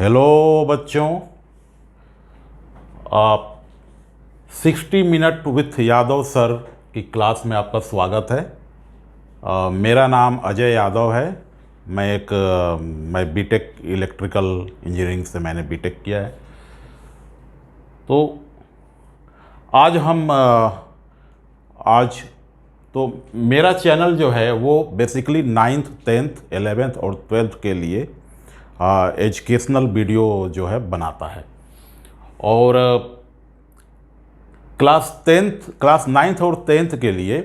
Hello बच्चों, आप 60 minute with Yadav sir की क्लास में आपका स्वागत है। मेरा नाम अजय यादव है। मैं बीटेक इलेक्ट्रिकल इंजीनियरिंग से मैंने बीटेक किया है। तो आज हम आज तो मेरा चैनल जो है वो बेसिकली 9th 10th 11th और 12th के लिए एजुकेशनल वीडियो जो है बनाता है। और क्लास 9th और 10th के लिए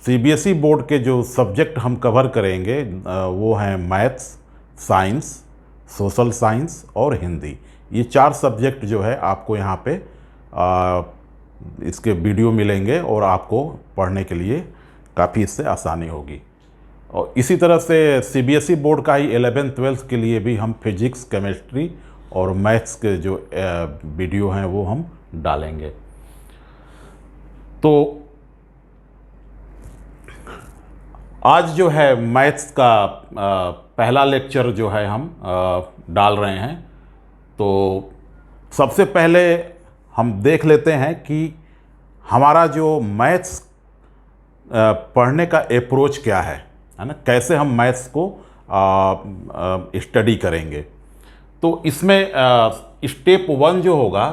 सीबीएसई बोर्ड के जो सब्जेक्ट हम कवर करेंगे वो हैं मैथ्स, साइंस, सोशल साइंस और हिंदी। ये 4 सब्जेक्ट जो है आपको यहाँ पे इसके वीडियो मिलेंगे और आपको पढ़ने के लिए काफ़ी इससे आसानी होगी। और इसी तरह से सीबीएसई बोर्ड का ही 11th 12th के लिए भी हम फिजिक्स, केमिस्ट्री और मैथ्स के जो वीडियो हैं वो हम डालेंगे। तो आज जो है मैथ्स का पहला लेक्चर जो है हम डाल रहे हैं। तो सबसे पहले हम देख लेते हैं कि हमारा जो मैथ्स पढ़ने का अप्रोच क्या है ना, कैसे हम मैथ्स को स्टडी करेंगे। तो इसमें स्टेप 1 जो होगा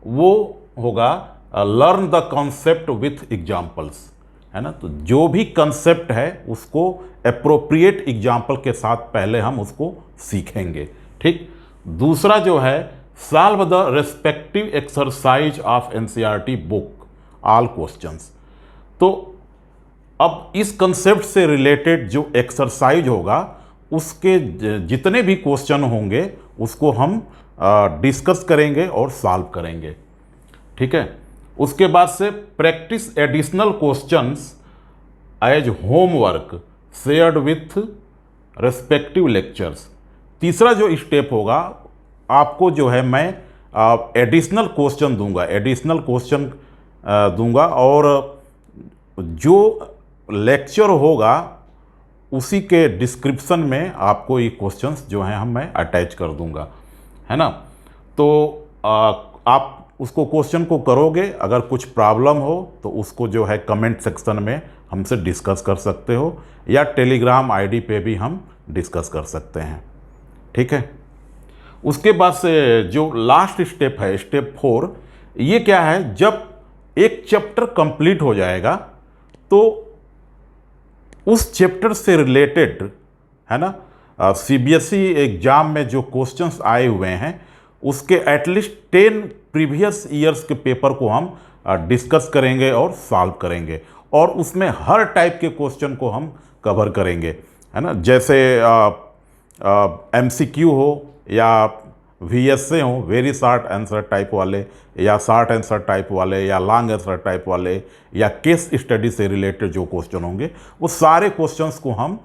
वो होगा learn the concept with examples, है ना। तो जो भी कंसेप्ट है उसको एप्रोप्रिएट एग्जाम्पल के साथ पहले हम उसको सीखेंगे, ठीक। दूसरा जो है solve the respective exercise of NCERT book all questions. तो अब इस कंसेप्ट से रिलेटेड जो एक्सरसाइज होगा उसके जितने भी क्वेश्चन होंगे उसको हम डिस्कस करेंगे और सॉल्व करेंगे, ठीक है। उसके बाद से practice additional questions as homework shared with respective lectures. तीसरा जो स्टेप होगा, आपको जो है मैं एडिशनल क्वेश्चन दूंगा और जो लेक्चर होगा उसी के डिस्क्रिप्शन में आपको ये क्वेश्चंस जो हैं मैं अटैच कर दूंगा, है ना। तो आप उसको क्वेश्चन को करोगे, अगर कुछ प्रॉब्लम हो तो उसको जो है कमेंट सेक्शन में हमसे डिस्कस कर सकते हो या टेलीग्राम आईडी पे भी हम डिस्कस कर सकते हैं, ठीक है। उसके बाद से जो लास्ट स्टेप है, स्टेप 4, ये क्या है, जब एक चैप्टर कंप्लीट हो जाएगा तो उस चैप्टर से रिलेटेड, है ना, सीबीएसई एग्जाम में जो क्वेश्चंस आए हुए हैं उसके एटलीस्ट 10 प्रीवियस ईयर्स के पेपर को हम डिस्कस करेंगे और सॉल्व करेंगे। और उसमें हर टाइप के क्वेश्चन को हम कवर करेंगे, है ना। जैसे एमसीक्यू हो या वीएसए हो, वेरी शॉर्ट आंसर टाइप वाले, या शॉर्ट आंसर टाइप वाले, या लॉन्ग आंसर टाइप वाले, या केस स्टडी से रिलेटेड जो क्वेश्चन होंगे वो सारे क्वेश्चंस को हम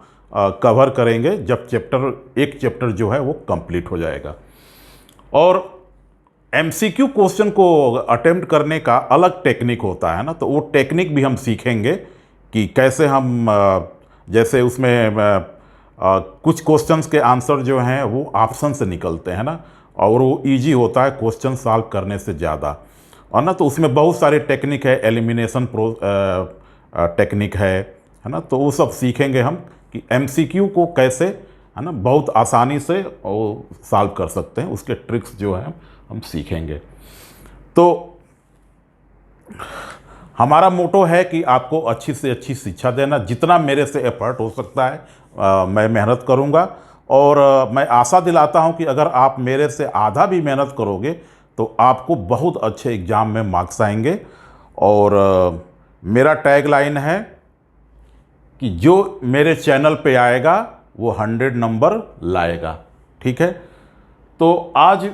कवर करेंगे जब एक चैप्टर जो है वो कंप्लीट हो जाएगा। और एमसीक्यू क्वेश्चन को अटेम्प्ट करने का अलग टेक्निक होता है ना, तो वो टेक्निक भी हम सीखेंगे कि कैसे हम जैसे उसमें कुछ क्वेश्चंस के आंसर जो हैं वो ऑप्शन से निकलते हैं ना, और वो इजी होता है क्वेश्चन सॉल्व करने से ज़्यादा, और ना तो उसमें बहुत सारे टेक्निक है, एलिमिनेशन टेक्निक है ना। तो वो सब सीखेंगे हम कि एमसीक्यू को कैसे, है ना, बहुत आसानी से वो सॉल्व कर सकते हैं, उसके ट्रिक्स जो है हम सीखेंगे। तो हमारा मोटो है कि आपको अच्छी से अच्छी शिक्षा देना, जितना मेरे से एफर्ट हो सकता है मैं मेहनत करूंगा। और मैं आशा दिलाता हूं कि अगर आप मेरे से आधा भी मेहनत करोगे तो आपको बहुत अच्छे एग्ज़ाम में मार्क्स आएंगे। और मेरा टैगलाइन है कि जो मेरे चैनल पे आएगा वो 100 नंबर लाएगा, ठीक है। तो आज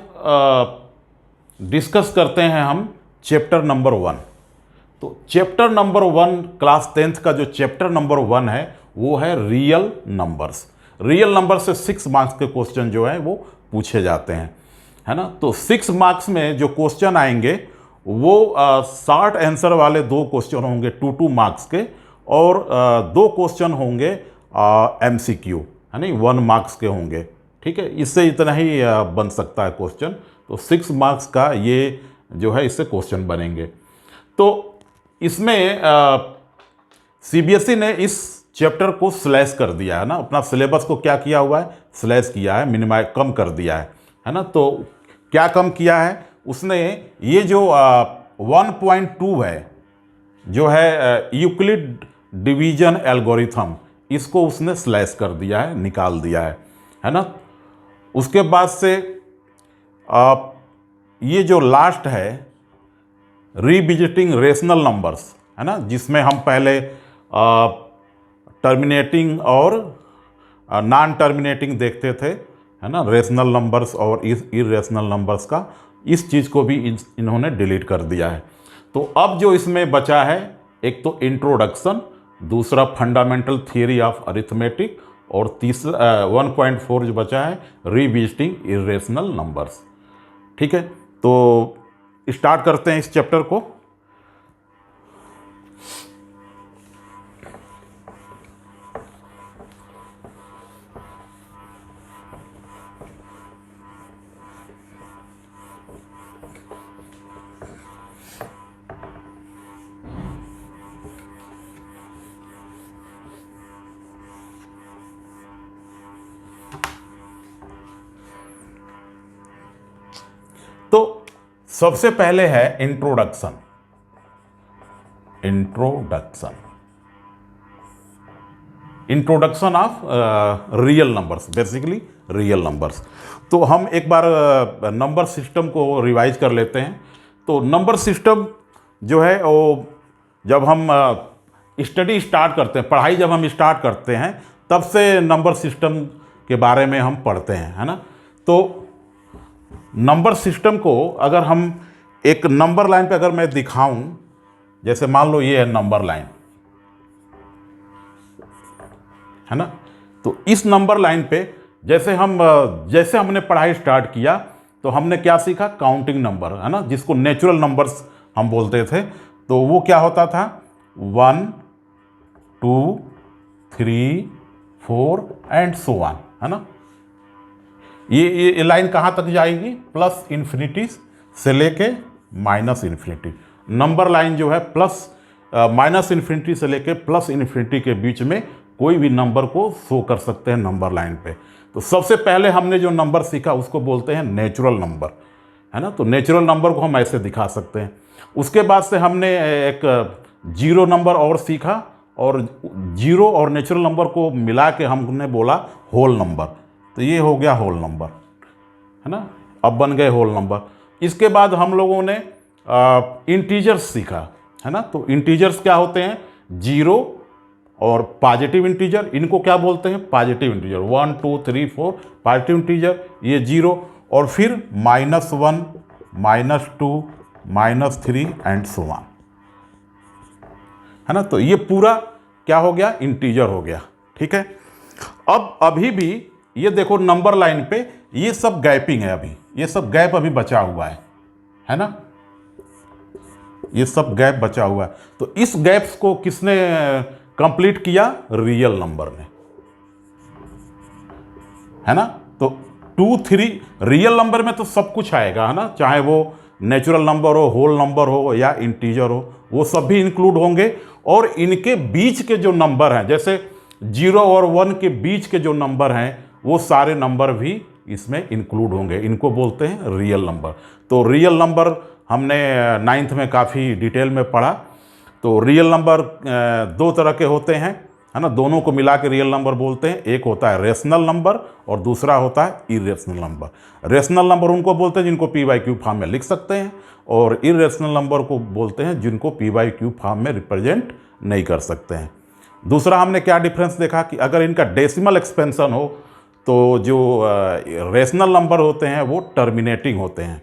डिस्कस करते हैं हम चैप्टर नंबर 1। तो चैप्टर नंबर 1 क्लास 10th का जो चैप्टर नंबर 1 है वो है रियल नंबर्स। रियल नंबर से 6 मार्क्स के क्वेश्चन जो है वो पूछे जाते हैं, है ना। तो 6 मार्क्स में जो क्वेश्चन आएंगे वो शॉर्ट आंसर वाले 2 क्वेश्चन होंगे 2 मार्क्स के, और 2 क्वेश्चन होंगे एमसीक्यू, है ना, 1 मार्क्स के होंगे, ठीक है, इससे इतना ही बन सकता है क्वेश्चन। तो 6 मार्क्स का ये जो है इससे क्वेश्चन बनेंगे। तो इसमें सीबीएसई ने इस चैप्टर को स्लैश कर दिया है ना, अपना सिलेबस को क्या किया हुआ है, स्लैश किया है, मिनिमाइज कम कर दिया है ना। तो क्या कम किया है उसने, ये जो 1.2 है जो है यूक्लिड डिवीजन एल्गोरिथम, इसको उसने स्लैश कर दिया है, निकाल दिया है ना। उसके बाद से ये जो लास्ट है रीविजिटिंग रेशनल नंबर्स है ना, जिसमें हम पहले टर्मिनेटिंग और नॉन टर्मिनेटिंग देखते थे है ना, रेशनल नंबर्स और इरेशनल नंबर्स का, इस चीज़ को भी इन्होंने डिलीट कर दिया है। तो अब जो इसमें बचा है, एक तो इंट्रोडक्शन, दूसरा फंडामेंटल थियरी ऑफ अरिथमेटिक, और तीसरा 1.4 जो बचा है रीविजिटिंग इरेशनल नंबर्स। ठीक है, तो स्टार्ट करते हैं इस चैप्टर को। तो सबसे पहले है introduction. Introduction of real numbers, basically real numbers. तो हम एक बार नंबर सिस्टम को रिवाइज कर लेते हैं। तो नंबर सिस्टम जो है वो जब हम स्टडी स्टार्ट करते हैं, पढ़ाई जब हम स्टार्ट करते हैं, तब से नंबर सिस्टम के बारे में हम पढ़ते हैं, है ना। तो नंबर सिस्टम को अगर हम एक नंबर लाइन पे अगर मैं दिखाऊं, जैसे मान लो ये है नंबर लाइन, है ना। तो इस नंबर लाइन पे जैसे हमने पढ़ाई स्टार्ट किया तो हमने क्या सीखा, काउंटिंग नंबर, है ना, जिसको नेचुरल नंबर्स हम बोलते थे। तो वो क्या होता था, 1 2 3 4 एंड सो ऑन, है ना। ये लाइन कहाँ तक जाएगी, प्लस इन्फिनिटी से लेके माइनस इन्फिनिटी। नंबर लाइन जो है प्लस माइनस इन्फिनिटी से लेके प्लस इन्फिनिटी के बीच में कोई भी नंबर को शो कर सकते हैं नंबर लाइन पे। तो सबसे पहले हमने जो नंबर सीखा उसको बोलते हैं नेचुरल नंबर, है ना। तो नेचुरल नंबर को हम ऐसे दिखा सकते हैं। उसके बाद से हमने एक जीरो नंबर और सीखा, और जीरो और नेचुरल नंबर को मिला के हमने बोला होल नंबर। तो ये हो गया होल नंबर, है ना, अब बन गए होल नंबर। इसके बाद हम लोगों ने इंटीजर्स सीखा, है ना। तो इंटीजर्स क्या होते हैं, जीरो और पॉजिटिव इंटीजर, इनको क्या बोलते हैं, पॉजिटिव इंटीजर। 1 2 3 4 पॉजिटिव इंटीजर, ये जीरो, और फिर -1 -2 -3 एंड सो ऑन, है ना। तो ये पूरा क्या हो गया, इंटीजर हो गया। ठीक है, अब अभी भी ये देखो नंबर लाइन पे ये सब गैपिंग है, अभी ये सब गैप अभी बचा हुआ है ना, ये सब गैप बचा हुआ है। तो इस गैप्स को किसने कंप्लीट किया, रियल नंबर ने, है ना। तो 2 3 रियल नंबर में तो सब कुछ आएगा, है ना, चाहे वो नेचुरल नंबर हो, होल नंबर हो या इंटीजर हो, वो सब भी इंक्लूड होंगे। और इनके बीच के जो नंबर हैं, जैसे 0 और 1 के बीच के जो नंबर हैं, वो सारे नंबर भी इसमें इंक्लूड होंगे। इनको बोलते हैं रियल नंबर। तो रियल नंबर हमने 9th में काफ़ी डिटेल में पढ़ा। तो रियल नंबर 2 तरह के होते हैं, है ना, दोनों को मिला के रियल नंबर बोलते हैं। एक होता है रेशनल नंबर और दूसरा होता है इरेशनल नंबर। रेशनल नंबर उनको बोलते हैं जिनको p/q फॉर्म में लिख सकते हैं, और इरेशनल नंबर को बोलते हैं जिनको p/q फॉर्म में रिप्रेजेंट नहीं कर सकते हैं। दूसरा हमने क्या डिफरेंस देखा कि अगर इनका डेसिमल एक्सपेंशन हो तो जो रेशनल नंबर होते हैं वो टर्मिनेटिंग होते हैं।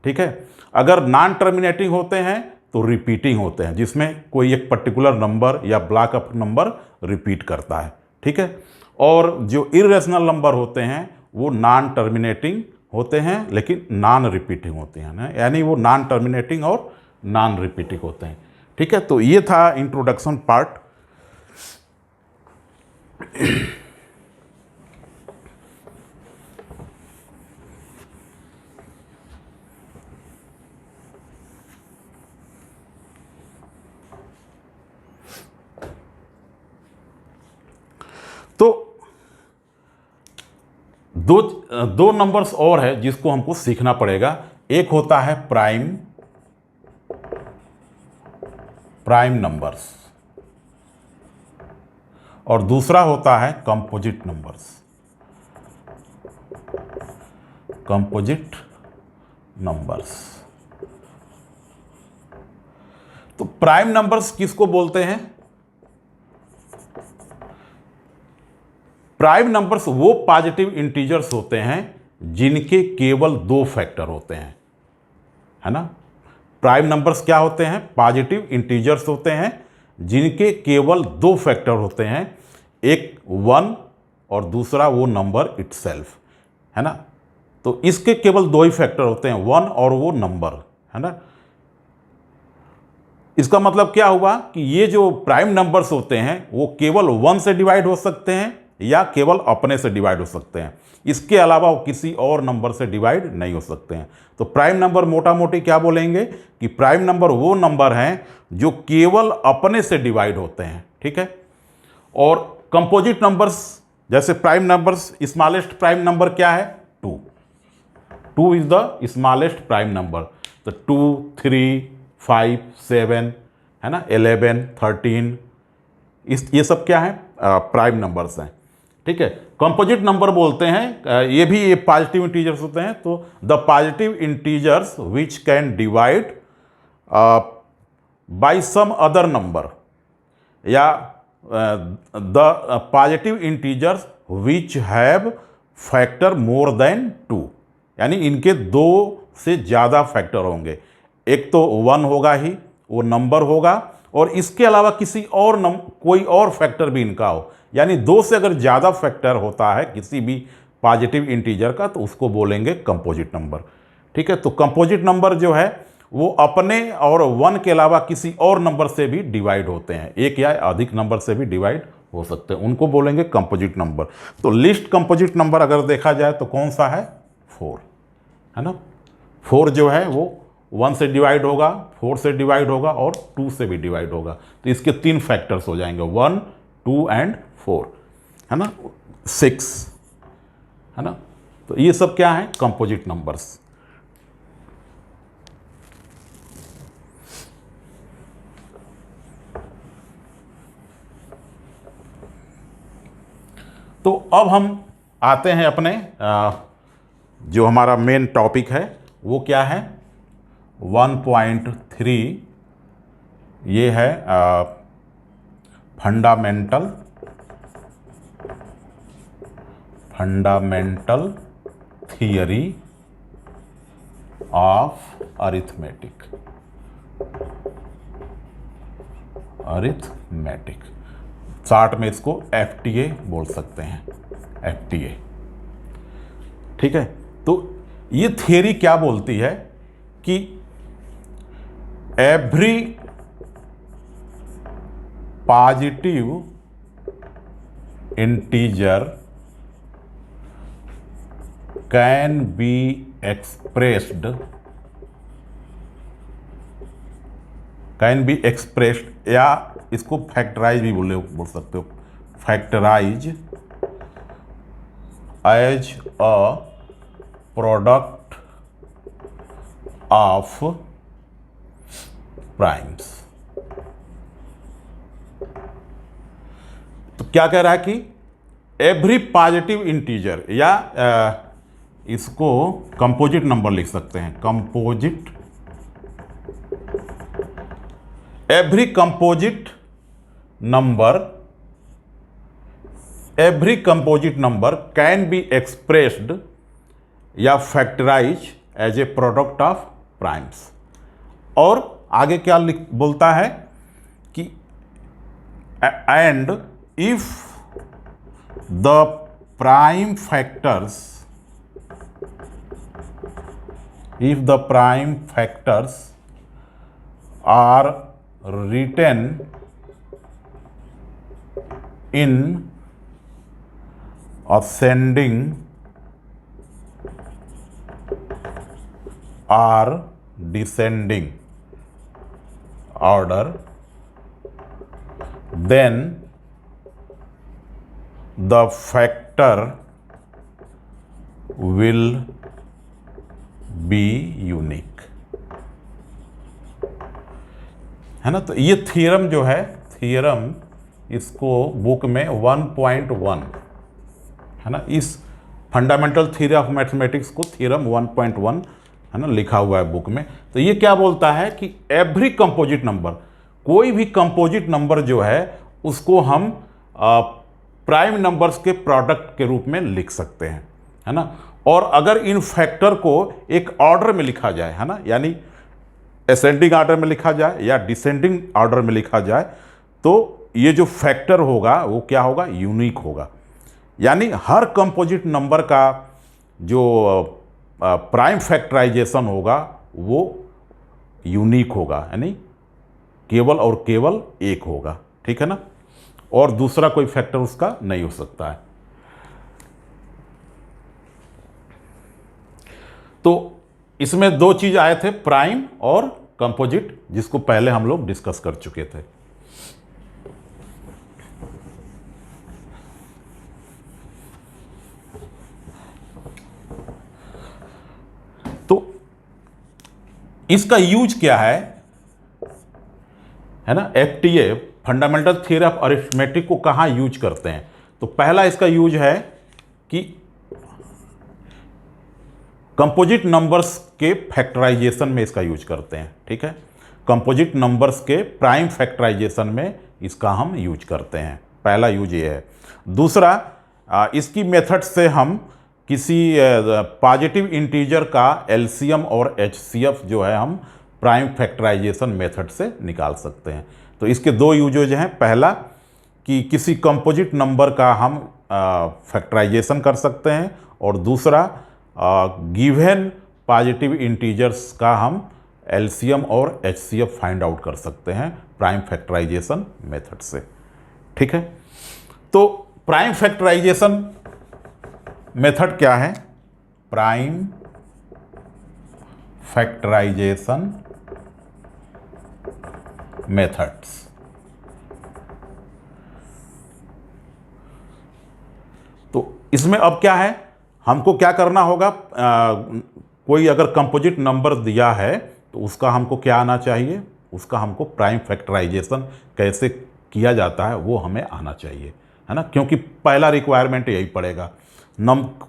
ठीक है, अगर नॉन टर्मिनेटिंग होते हैं तो रिपीटिंग होते हैं, जिसमें कोई एक पर्टिकुलर नंबर या ब्लॉक ऑफ नंबर रिपीट करता है। ठीक है, और जो इरेशनल नंबर होते हैं वो नॉन टर्मिनेटिंग होते हैं लेकिन नॉन रिपीटिंग होते हैं ना, यानी वो नॉन टर्मिनेटिंग और नॉन रिपीटिंग होते हैं। ठीक है, तो ये था इंट्रोडक्शन पार्ट। दो नंबर्स और है जिसको हमको सीखना पड़ेगा। एक होता है प्राइम नंबर्स और दूसरा होता है कंपोजिट नंबर्स। तो प्राइम नंबर्स किसको बोलते हैं? प्राइम नंबर्स वो पॉजिटिव इंटीजर्स होते हैं जिनके केवल 2 फैक्टर होते हैं, है ना। प्राइम नंबर्स क्या होते हैं? पॉजिटिव इंटीजर्स होते हैं जिनके केवल 2 फैक्टर होते हैं, एक 1 और दूसरा वो नंबर इटसेल्फ, है ना। तो इसके केवल 2 ही फैक्टर होते हैं, 1 और वो नंबर, है ना। इसका मतलब क्या हुआ कि ये जो प्राइम नंबर्स होते हैं वो केवल 1 से डिवाइड हो सकते हैं या केवल अपने से डिवाइड हो सकते हैं, इसके अलावा वो किसी और नंबर से डिवाइड नहीं हो सकते हैं। तो प्राइम नंबर मोटा मोटी क्या बोलेंगे कि प्राइम नंबर वो नंबर हैं जो केवल अपने से डिवाइड होते हैं, ठीक है। और कंपोजिट नंबर्स, जैसे prime numbers, smallest prime number क्या है? 2 is the smallest prime number. तो 2, 3, 5, 7, है ना, 11, 13, ये सब क्या है? प्राइम नंबर्स हैं, ठीक है। कंपोजिट नंबर बोलते हैं, ये पॉजिटिव इंटीजर्स होते हैं। तो the positive integers which can divide by some other number, या the positive integers which have factor more than 2, यानी इनके 2 से ज़्यादा फैक्टर होंगे। एक तो 1 होगा ही, वो नंबर होगा, और इसके अलावा किसी और कोई और फैक्टर भी इनका हो, यानी 2 से अगर ज़्यादा फैक्टर होता है किसी भी पॉजिटिव इंटीजर का तो उसको बोलेंगे कंपोजिट नंबर, ठीक है। तो कंपोजिट नंबर जो है वो अपने और 1 के अलावा किसी और नंबर से भी डिवाइड होते हैं, एक या अधिक नंबर से भी डिवाइड हो सकते हैं, उनको बोलेंगे कंपोजिट नंबर। तो लिस्ट कंपोजिट नंबर अगर देखा जाए तो कौन सा है? 4, है ना। 4 जो है वो 1 से डिवाइड होगा, 4 से डिवाइड होगा और 2 से भी डिवाइड होगा। तो इसके 3 फैक्टर्स हो जाएंगे, 1, 2 एंड 4, है ना, 6, है ना। तो ये सब क्या है? Composite numbers. तो अब हम आते हैं अपने जो हमारा मेन टॉपिक है वो क्या है? 1.3, ये है fundamental theory of arithmetic. Short में इसको FTA बोल सकते हैं, FTA, ठीक है। तो ये थियरी क्या बोलती है कि every positive integer can be expressed, या इसको फैक्टराइज भी बोल सकते हो, factorise as a product of primes. तो क्या कह रहा है कि एवरी पॉजिटिव इंटीजर, या इसको कंपोजिट नंबर लिख सकते हैं, every composite number can be expressed या factorise as a product of primes. और आगे क्या बोलता है कि and if the prime factors are written in ascending or descending order, then the factor will be unique, है ना। तो ये थ्योरम जो है, थ्योरम इसको बुक में 1.1, है ना, इस फंडामेंटल थ्योरी ऑफ मैथमेटिक्स को थ्योरम 1.1, है ना, लिखा हुआ है बुक में। तो ये क्या बोलता है कि एवरी कंपोजिट नंबर, कोई भी कंपोजिट नंबर जो है उसको हम प्राइम नंबर्स के प्रोडक्ट के रूप में लिख सकते हैं, है ना। और अगर इन फैक्टर को एक ऑर्डर में लिखा जाए, है ना, यानी असेंडिंग ऑर्डर में लिखा जाए या डिसेंडिंग ऑर्डर में लिखा जाए, तो ये जो फैक्टर होगा वो क्या होगा, यूनिक होगा। यानी हर कंपोजिट नंबर का जो प्राइम फैक्टराइजेशन होगा वो यूनिक होगा, यानी केवल और केवल एक होगा, ठीक है ना, और दूसरा कोई फैक्टर उसका नहीं हो सकता है। तो इसमें दो चीज आए थे, प्राइम और कंपोजिट, जिसको पहले हम लोग डिस्कस कर चुके थे। तो इसका यूज क्या है ना, FTA fundamental theory of arithmetic को कहां यूज करते हैं। तो पहला इसका यूज है कि कंपोजिट नंबर्स के फैक्टराइजेशन में इसका यूज करते हैं, ठीक है। कंपोजिट नंबर्स के प्राइम फैक्टराइजेशन में इसका हम यूज करते हैं, पहला यूज ये है। दूसरा, इसकी मेथड से हम किसी पॉजिटिव इंटीजर का एलसीएम और एचसीएफ जो है हम प्राइम फैक्टराइजेशन मेथड से निकाल सकते हैं। तो इसके दो यूजेज हैं, पहला कि किसी कंपोजिट नंबर का हम फैक्टराइजेशन कर सकते हैं, और दूसरा गिवन पॉजिटिव इंटीजर्स का हम एलसीएम और एचसीएफ फाइंड आउट कर सकते हैं प्राइम फैक्टराइजेशन मेथड से, ठीक है। तो प्राइम फैक्टराइजेशन मेथड क्या है, प्राइम फैक्टराइजेशन मेथड्स। तो इसमें अब क्या है, हमको क्या करना होगा, कोई अगर कंपोजिट नंबर दिया है तो उसका हमको क्या आना चाहिए, उसका हमको प्राइम फैक्टराइजेशन कैसे किया जाता है वो हमें आना चाहिए, है ना, क्योंकि पहला रिक्वायरमेंट यही पड़ेगा।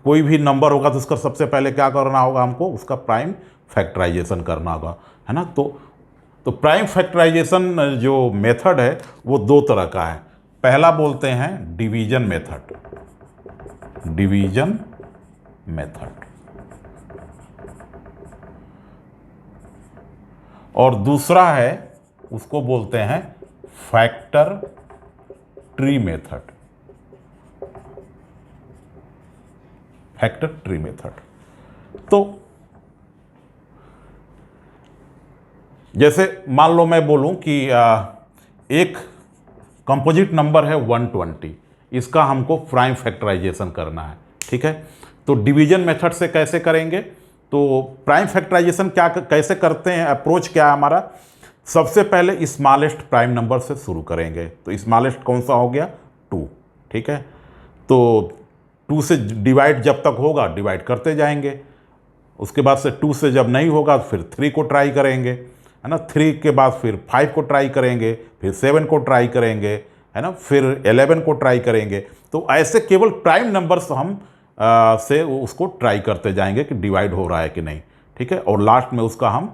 कोई भी नंबर होगा तो उसका सबसे पहले क्या करना होगा, हमको उसका प्राइम फैक्टराइजेशन करना होगा, है ना। तो प्राइम फैक्टराइजेशन जो मेथड है वो दो तरह का है। पहला बोलते हैं डिवीजन मेथड, डिवीजन मेथड, और दूसरा है उसको बोलते हैं factor tree method, factor tree method. तो जैसे मान लो मैं बोलूं कि एक कंपोजिट नंबर है 120, इसका हमको प्राइम फैक्टराइजेशन करना है, ठीक है। तो डिवीजन मेथड से कैसे करेंगे, तो प्राइम फैक्टराइजेशन क्या कैसे करते हैं, अप्रोच क्या है हमारा, सबसे पहले स्मॉलेस्ट प्राइम नंबर से शुरू करेंगे। तो स्मॉलेस्ट कौन सा हो गया, 2, ठीक है। तो 2 से डिवाइड जब तक होगा डिवाइड करते जाएंगे, उसके बाद से 2 से जब नहीं होगा तो फिर 3 को ट्राई करेंगे, है ना, 3 के बाद फिर 5 को ट्राई करेंगे, फिर 7 को ट्राई करेंगे, है ना, फिर 11 को ट्राई करेंगे। तो ऐसे केवल प्राइम नंबर्स हम से उसको ट्राई करते जाएंगे कि डिवाइड हो रहा है कि नहीं, ठीक है, और लास्ट में उसका हम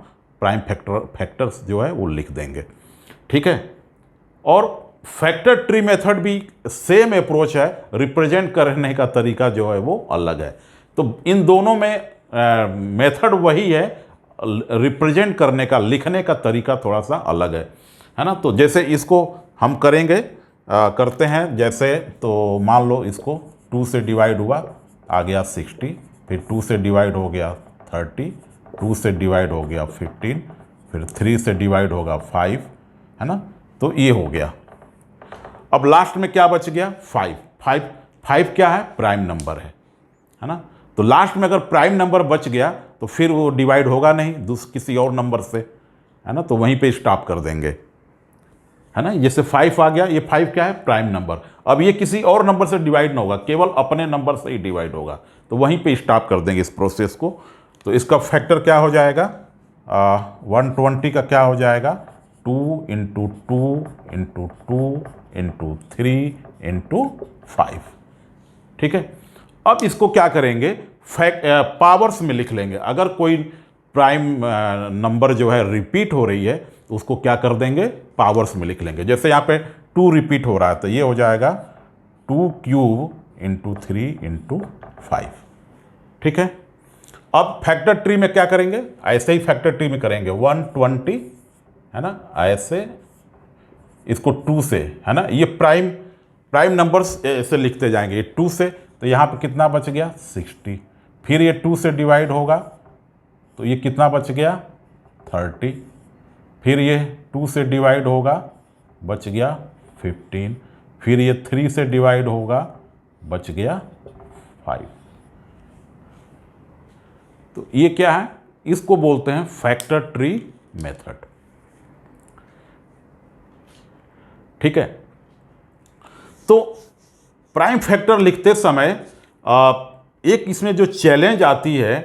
प्राइम फैक्टर्स जो है वो लिख देंगे, ठीक है। और फैक्टर ट्री मेथड भी सेम अप्रोच है, रिप्रेजेंट करने का तरीका जो है वो अलग है। तो इन दोनों में मेथड वही है, रिप्रेजेंट करने का, लिखने का तरीका थोड़ा सा अलग है ना। तो जैसे इसको हम करेंगे, करते हैं जैसे, तो मान लो इसको 2 से डिवाइड हुआ, आ गया 60, फिर 2 से डिवाइड हो गया 30, 2 से डिवाइड हो गया 15, फिर 3 से डिवाइड होगा 5, है ना। तो ये हो गया। अब लास्ट में क्या बच गया, 5 क्या है, प्राइम नंबर है ना। तो लास्ट में अगर प्राइम नंबर बच गया तो फिर वो डिवाइड होगा नहीं किसी और नंबर से, है ना, तो वहीं पे स्टॉप कर देंगे, है ना। जैसे 5 आ गया, ये 5 क्या है, प्राइम नंबर। अब ये किसी और नंबर से डिवाइड ना होगा, केवल अपने नंबर से ही डिवाइड होगा, तो वहीं पे स्टॉप कर देंगे इस प्रोसेस को। तो इसका फैक्टर क्या हो जाएगा, 120 का क्या हो जाएगा, 2 इंटू 2 इंटू 2 इंटू 3 इंटू 5। ठीक है। अब इसको क्या करेंगे, पावर्स में लिख लेंगे। अगर कोई प्राइम नंबर जो है रिपीट हो रही है तो उसको क्या कर देंगे, पावर्स में लिख लेंगे। जैसे यहाँ पे 2 रिपीट हो रहा है तो ये हो जाएगा 2 क्यूब इंटू 3 इंटू 5। ठीक है। अब फैक्टर ट्री में क्या करेंगे, ऐसे ही फैक्टर ट्री में करेंगे 120, है ना, ऐसे इसको 2 से, है ना, ये प्राइम नंबर्स ऐसे लिखते जाएंगे, ये 2 से, तो यहाँ पे कितना बच गया, 60। फिर ये 2 से डिवाइड होगा तो ये कितना बच गया, 30। फिर ये 2 से डिवाइड होगा, बच गया 15। फिर ये 3 से डिवाइड होगा, बच गया 5। तो ये क्या है, इसको बोलते हैं फैक्टर ट्री मेथड। ठीक है। तो प्राइम फैक्टर लिखते समय एक इसमें जो चैलेंज आती है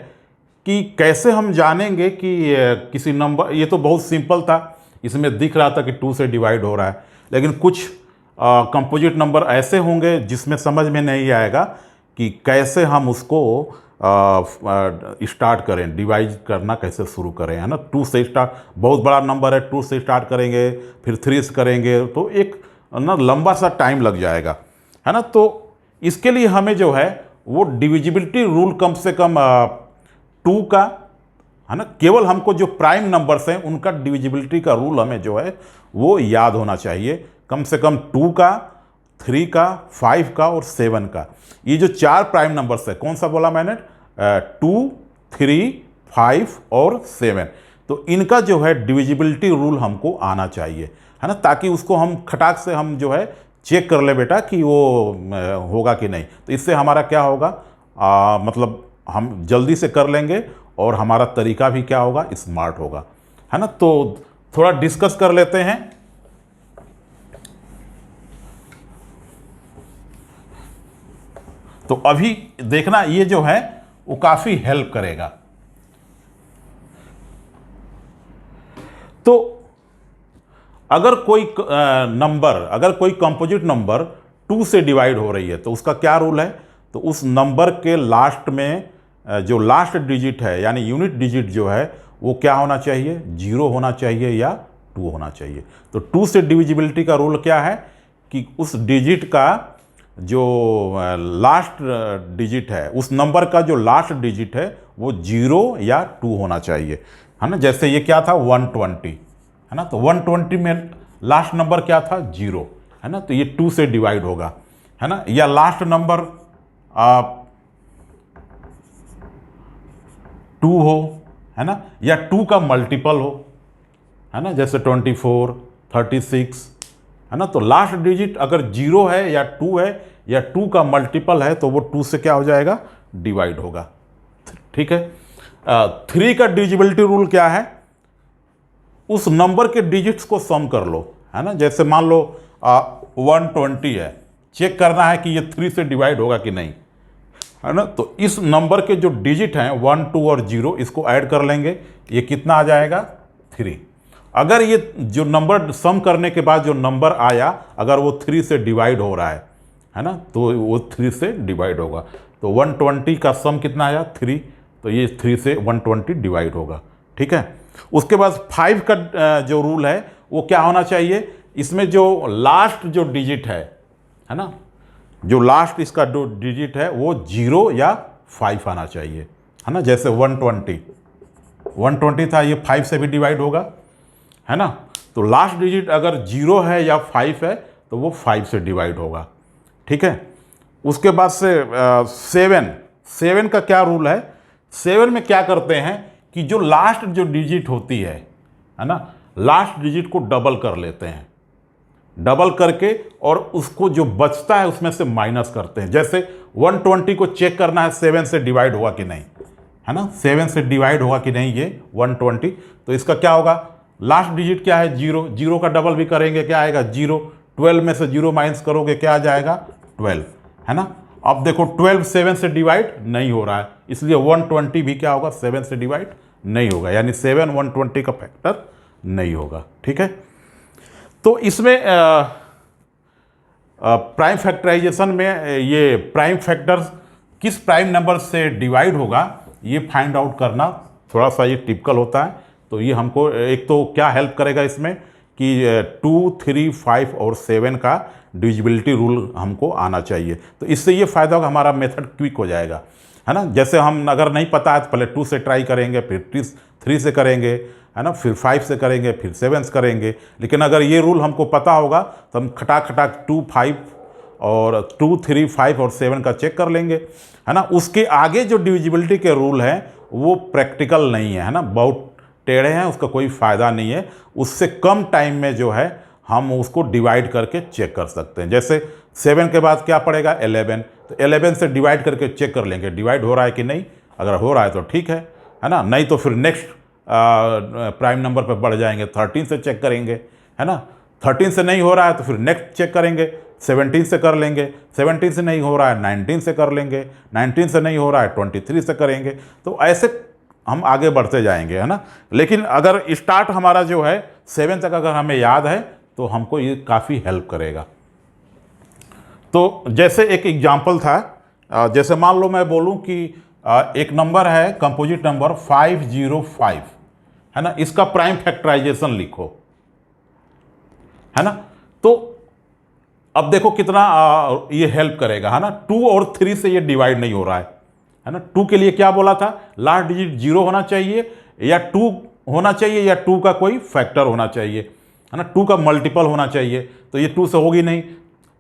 कि कैसे हम जानेंगे कि किसी नंबर, ये तो बहुत सिंपल था, इसमें दिख रहा था कि 2 से डिवाइड हो रहा है, लेकिन कुछ कंपोजिट नंबर ऐसे होंगे जिसमें समझ में नहीं आएगा कि कैसे हम उसको स्टार्ट करें, डिवाइड करना कैसे शुरू करें, है ना। 2 से स्टार्ट, बहुत बड़ा नंबर है, 2 से स्टार्ट करेंगे, फिर 3 से करेंगे, तो एक ना लंबा सा टाइम लग जाएगा, है ना। तो इसके लिए हमें जो है वो डिविजिबिलिटी रूल कम से कम 2 का, है ना, केवल हमको जो प्राइम नंबर्स हैं उनका डिविजिबिलिटी का रूल हमें जो है वो याद होना चाहिए। कम से कम 2 का, 3 का, 5 का और 7 का। ये जो 4 प्राइम नंबर्स है, कौन सा बोला मैंने, 2, 3, 5 और 7, तो इनका जो है डिविजिबिलिटी रूल हमको आना चाहिए, है ना, ताकि उसको हम खटाक से हम जो है चेक कर ले बेटा कि वो होगा कि नहीं। तो इससे हमारा क्या होगा, मतलब हम जल्दी से कर लेंगे और हमारा तरीका भी क्या होगा, स्मार्ट होगा, है ना। तो थोड़ा डिस्कस कर लेते हैं। तो अभी देखना, ये जो है वो काफी हेल्प करेगा। तो अगर कोई नंबर, अगर कोई कंपोजिट नंबर 2 से डिवाइड हो रही है तो उसका क्या रूल है, तो उस नंबर के लास्ट में जो लास्ट डिजिट है, यानी यूनिट डिजिट जो है वो क्या होना चाहिए, 0 होना चाहिए या 2 होना चाहिए। तो 2 से डिविजिबिलिटी का रूल क्या है कि उस डिजिट का जो लास्ट डिजिट है, उस नंबर का जो लास्ट डिजिट है वो 0 या 2 होना चाहिए, है ना। जैसे ये क्या था, 120, है ना, तो 120 में लास्ट नंबर क्या था, 0, है ना, तो ये 2 से डिवाइड होगा, है ना। या लास्ट नंबर 2 हो, है ना, या 2 का मल्टीपल हो, है ना, जैसे 24, 36, है ना। तो लास्ट डिजिट अगर 0 है या 2 है या 2 का मल्टीपल है तो वो 2 से क्या हो जाएगा, डिवाइड होगा। ठीक है। 3 का डिविजिबिलिटी रूल क्या है, उस नंबर के डिजिट्स को सम कर लो, है ना। जैसे मान लो 120 है, चेक करना है कि ये 3 से डिवाइड होगा कि नहीं, है ना। तो इस नंबर के जो डिजिट हैं 1, 2 और 0, इसको ऐड कर लेंगे, ये कितना आ जाएगा, 3। अगर ये जो नंबर सम करने के बाद जो नंबर आया, अगर वो 3 से डिवाइड हो रहा है ना, तो वो 3 से डिवाइड होगा। तो 120 का सम कितना आया, 3, तो ये 3 से 120 डिवाइड होगा। ठीक है। उसके बाद 5 का जो रूल है वो क्या होना चाहिए, इसमें जो लास्ट जो डिजिट है ना, जो लास्ट इसका जो डिजिट है वो 0 या 5 आना चाहिए, है ना। जैसे 120 था, ये 5 से भी डिवाइड होगा, है ना। तो लास्ट डिजिट अगर 0 है या 5 है तो वो 5 से डिवाइड होगा। ठीक है। उसके बाद से 7 का क्या रूल है, 7 में क्या करते हैं कि जो लास्ट जो डिजिट होती है ना, लास्ट डिजिट को डबल कर लेते हैं, डबल करके और उसको जो बचता है उसमें से माइनस करते हैं। जैसे 120 को चेक करना है 7 से डिवाइड होगा कि नहीं, है ना, 7 से डिवाइड होगा कि नहीं ये 120, तो इसका क्या होगा, लास्ट डिजिट क्या है, 0, 0 का डबल भी करेंगे क्या आएगा, 0। 12 में से 0 माइनस करोगे क्या आ जाएगा, 12, है ना। अब देखो 12 7 से डिवाइड नहीं हो रहा है, इसलिए 120 भी क्या होगा, 7 से डिवाइड नहीं होगा, यानी 7 120 का फैक्टर नहीं होगा। ठीक है, तो इसमें प्राइम फैक्टराइजेशन में ये प्राइम फैक्टर्स किस प्राइम नंबर से डिवाइड होगा ये फाइंड आउट करना थोड़ा सा ये टिपिकल होता है। तो ये हमको एक तो क्या हेल्प करेगा इसमें कि 2, 3, 5 और 7 का डिविजिबिलिटी रूल हमको आना चाहिए। तो इससे ये फ़ायदा होगा, हमारा मेथड क्विक हो जाएगा, है ना। जैसे हम अगर नहीं पता है तो पहले 2 से ट्राई करेंगे, फिर 3 से करेंगे, है ना, फिर 5 से करेंगे, फिर 7 से करेंगे। लेकिन अगर ये रूल हमको पता होगा तो हम खटाक खटाक 2, 5 और 2, 3, 5 और 7 का चेक कर लेंगे, है ना। उसके आगे जो डिविजिबिलिटी के रूल हैं वो प्रैक्टिकल नहीं है ना, बहुत टेढ़े हैं, उसका कोई फ़ायदा नहीं है। उससे कम टाइम में जो है हम उसको डिवाइड करके चेक कर सकते हैं। जैसे 7 के बाद क्या पड़ेगा, 11, तो 11 से डिवाइड करके चेक कर लेंगे डिवाइड हो रहा है कि नहीं। अगर हो रहा है तो ठीक है ना, नहीं तो फिर नेक्स्ट प्राइम नंबर पर बढ़ जाएंगे, 13 से चेक करेंगे, है ना। 13 से नहीं हो रहा है तो फिर नेक्स्ट चेक करेंगे, 17 से कर लेंगे, 17 से नहीं हो रहा है 19 से कर लेंगे, 19 से नहीं हो रहा है 23 से करेंगे। तो ऐसे हम आगे बढ़ते जाएंगे, है ना। लेकिन अगर स्टार्ट हमारा जो है 7 तक अगर हमें याद है तो हमको ये काफ़ी हेल्प करेगा। तो जैसे एक एग्जांपल था, जैसे मान लो मैं बोलूं कि एक नंबर है कंपोजिट नंबर 505, है ना, इसका प्राइम फैक्टराइजेशन लिखो, है ना। तो अब देखो कितना ये हेल्प करेगा, है ना। 2 और 3 से ये डिवाइड नहीं हो रहा है ना। 2 के लिए क्या बोला था, लास्ट डिजिट 0 होना चाहिए या 2 होना चाहिए या 2 का कोई फैक्टर होना चाहिए, है ना, 2 का मल्टीपल होना चाहिए। तो ये 2 से होगी नहीं।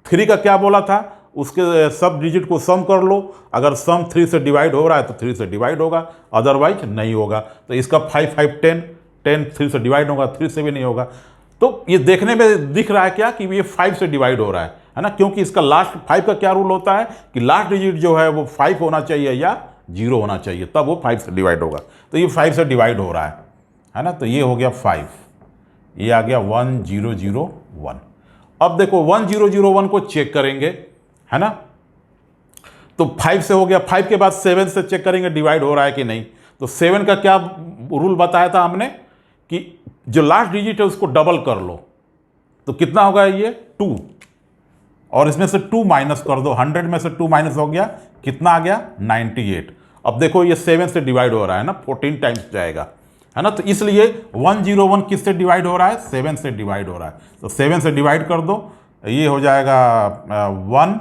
3 का क्या बोला था, उसके सब डिजिट को सम कर लो, अगर सम 3 से डिवाइड हो रहा है तो 3 से डिवाइड होगा, अदरवाइज नहीं होगा। तो इसका 5, 5, 10, 10 3 से डिवाइड होगा, 3 से भी नहीं होगा। तो ये देखने में दिख रहा है क्या कि ये 5 से डिवाइड हो रहा है ना, क्योंकि इसका लास्ट 5 का क्या रूल होता है कि लास्ट डिजिट जो है वो 5 होना चाहिए या 0 होना चाहिए, तब वो 5 से डिवाइड होगा। तो ये 5 से डिवाइड हो रहा है ना। तो ये हो गया 5, ये आ गया 1001। अब देखो 1001 को चेक करेंगे, है ना। तो 5 से हो गया, 5 के बाद 7 से चेक करेंगे डिवाइड हो रहा है कि नहीं। तो 7 का क्या रूल बताया था हमने कि जो लास्ट डिजिट है उसको डबल कर लो, तो कितना होगा ये 2, और इसमें से 2 माइनस कर दो, 100 में से 2 माइनस हो गया, कितना आ गया 98। अब देखो ये 7 से डिवाइड हो रहा है ना, 14 टाइम्स जाएगा, है ना। तो इसलिए 101 किससे डिवाइड हो रहा है, 7 से डिवाइड हो रहा है। तो 7 से डिवाइड कर दो, ये हो जाएगा 1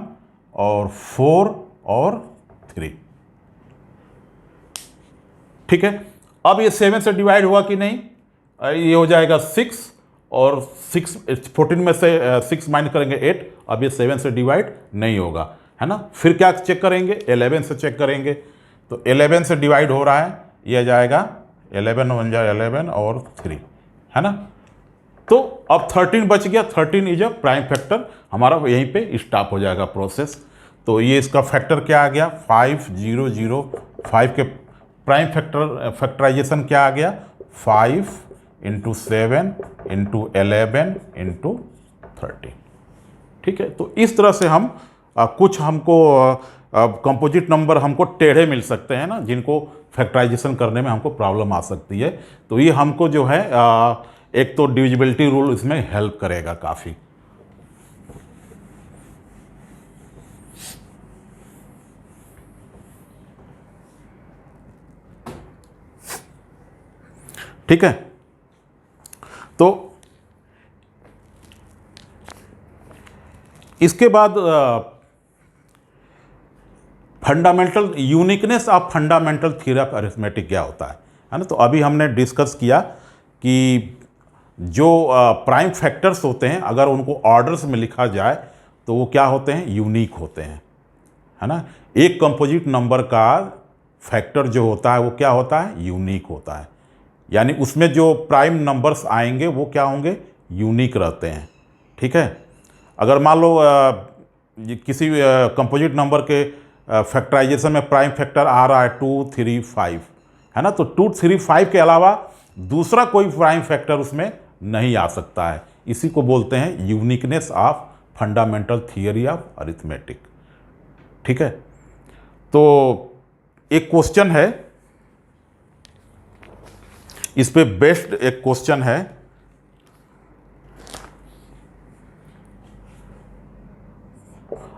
और 4 और 3, ठीक है। अब ये 7 से डिवाइड हुआ कि नहीं, ये हो जाएगा 6 और 6, 14 में से 6 माइनस करेंगे 8। अब ये 7 से डिवाइड नहीं होगा, है ना। फिर क्या चेक करेंगे, 11 से चेक करेंगे। तो 11 से डिवाइड हो रहा है, ये आ जाएगा 11 1 जा 11 और 3, है ना। तो अब 13 बच गया, 13 इज अ प्राइम फैक्टर, हमारा यहीं पे स्टॉप हो जाएगा प्रोसेस। तो ये इसका फैक्टर क्या आ गया, 5005 के प्राइम फैक्टराइजेशन क्या आ गया, 5 × 7 × 11 × 13, ठीक है। तो इस तरह से हम कुछ हमको कंपोजिट नंबर हमको टेढ़े मिल सकते हैं ना, जिनको फैक्टराइजेशन करने में हमको प्रॉब्लम आ सकती है। तो ये हमको जो है एक तो डिविजिबिलिटी रूल इसमें हेल्प करेगा काफ़ी। ठीक है, तो इसके बाद fundamental uniqueness of fundamental theory of arithmetic क्या होता है ना। तो अभी हमने डिस्कस किया कि जो प्राइम फैक्टर्स होते हैं अगर उनको ऑर्डर्स में लिखा जाए तो वो क्या होते हैं, यूनिक होते हैं, है ना। एक कंपोजिट नंबर का फैक्टर जो होता है वो क्या होता है, यूनिक होता है, यानी उसमें जो प्राइम नंबर्स आएंगे वो क्या होंगे, यूनिक रहते हैं, ठीक है। अगर मान लो किसी कंपोजिट नंबर के फैक्टराइजेशन में प्राइम फैक्टर आ रहा है 2, 3, 5, है ना। तो 2, 3, 5 के अलावा दूसरा कोई प्राइम फैक्टर उसमें नहीं आ सकता है। इसी को बोलते हैं uniqueness of fundamental theory of arithmetic. ठीक है, तो एक क्वेश्चन है, इस पे बेस्ड एक क्वेश्चन है।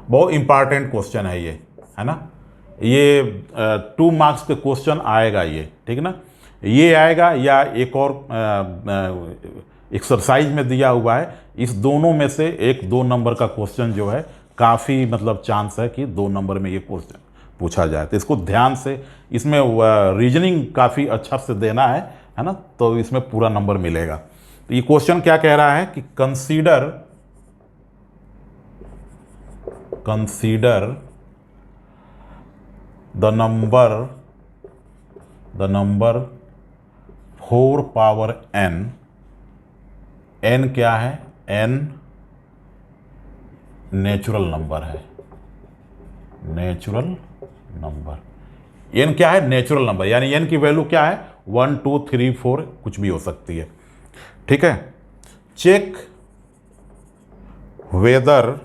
बहुत इंपॉर्टेंट क्वेश्चन है ये, है ना। ये 2 मार्क्स के क्वेश्चन आएगा ये, ठीक है ना। ये आएगा या एक और एक्सरसाइज में दिया हुआ है। इस दोनों में से एक 2 नंबर का क्वेश्चन जो है काफ़ी मतलब चांस है कि 2 नंबर में ये क्वेश्चन पूछा जाए। तो इसको ध्यान से, इसमें रीजनिंग काफ़ी अच्छा से देना है ना, तो इसमें पूरा नंबर मिलेगा। तो ये क्वेश्चन क्या कह रहा है कि consider the number 4 power n। n क्या है? n नेचुरल नंबर है। नेचुरल नंबर, n क्या है? नेचुरल नंबर, यानी n की वैल्यू क्या है? 1 2 3 4 कुछ भी हो सकती है। ठीक है, check whether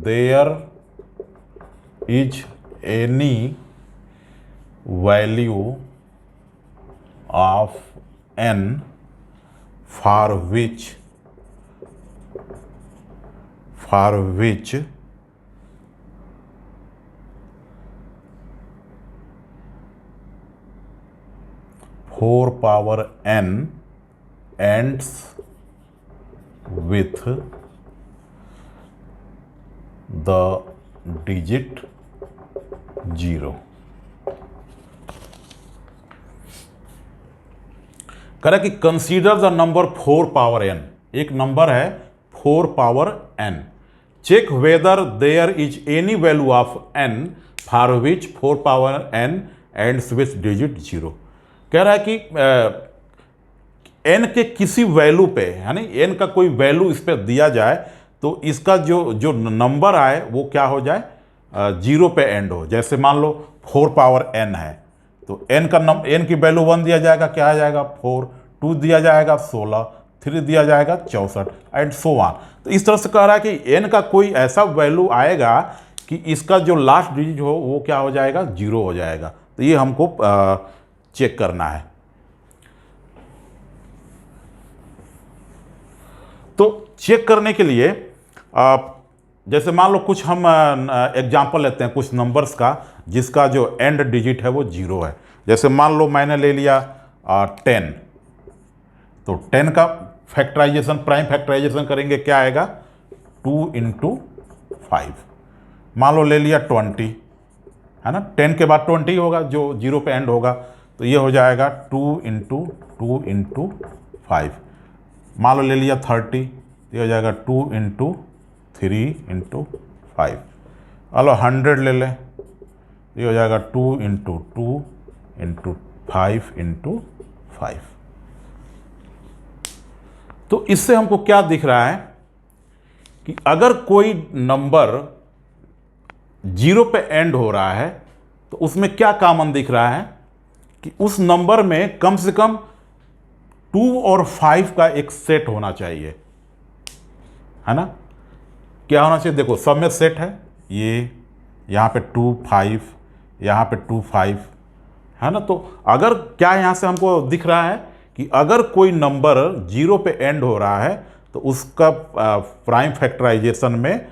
there is any value of n for which four power n ends with the digit 0। कह रहा कि consider the number 4 power n, एक नंबर है 4 power n, check whether there is any value of n for which 4 power n ends with digit 0। कह रहा है कि n के किसी वैल्यू पे, यानी n का कोई वैल्यू इस पर दिया जाए तो इसका जो नंबर आए वो क्या हो जाए? 0 पे एंड हो। जैसे मान लो 4 पावर n है, तो n की वैल्यू 1 दिया जाएगा, क्या आ जाएगा? 4, 2 दिया जाएगा 16, 3 दिया जाएगा 64 एंड सो ऑन। तो इस तरह से कह रहा है कि n का कोई ऐसा वैल्यू आएगा कि इसका जो लास्ट डिजिट हो वो क्या हो जाएगा? 0 हो जाएगा। तो ये हमको चेक करना है। तो चेक करने के लिए जैसे मान लो कुछ हम एग्जांपल लेते हैं कुछ नंबर्स का जिसका जो एंड डिजिट है वो 0 है। जैसे मान लो मैंने ले लिया 10, तो 10 का फैक्टराइजेशन, प्राइम फैक्टराइजेशन करेंगे, क्या आएगा? 2 × 5। मान लो ले लिया 20, है ना, 10 के बाद 20 होगा जो 0 पे एंड होगा, तो ये हो जाएगा 2 × 2 × 5। मान लो ले लिया 30, ये हो जाएगा 2 × 3 × 5। लो 100 ले लें, ये हो जाएगा 2 × 2 × 5 × 5। तो इससे हमको क्या दिख रहा है कि अगर कोई नंबर 0 पे एंड हो रहा है तो उसमें क्या कॉमन दिख रहा है कि उस नंबर में कम से कम 2 और 5 का एक सेट होना चाहिए, है ना। क्या होना चाहिए? देखो सब में सेट है, ये यहाँ पे 2 5, यहाँ पे 2 5, है ना। तो अगर क्या यहाँ से हमको दिख रहा है कि अगर कोई नंबर 0 पे एंड हो रहा है तो उसका प्राइम फैक्टराइजेशन में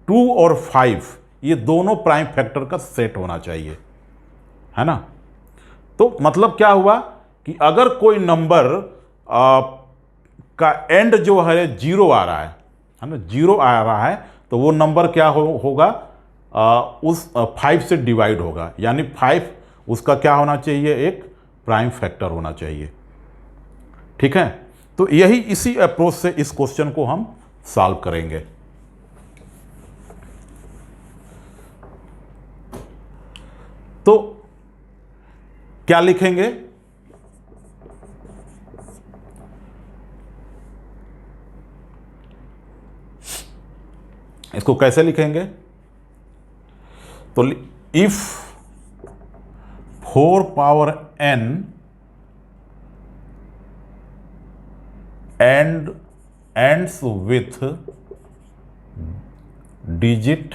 2 और 5 ये दोनों प्राइम फैक्टर का सेट होना चाहिए, है ना। तो मतलब क्या हुआ कि अगर कोई नंबर का एंड जो है 0 आ रहा है ना, 0 आ रहा है, तो वो नंबर क्या होगा? उस 5 से डिवाइड होगा, यानी 5 उसका क्या होना चाहिए? एक प्राइम फैक्टर होना चाहिए। ठीक है, तो यही इसी अप्रोच से इस क्वेश्चन को हम सॉल्व करेंगे। तो क्या लिखेंगे? इसको कैसे लिखेंगे? तो if 4 power n and ends with digit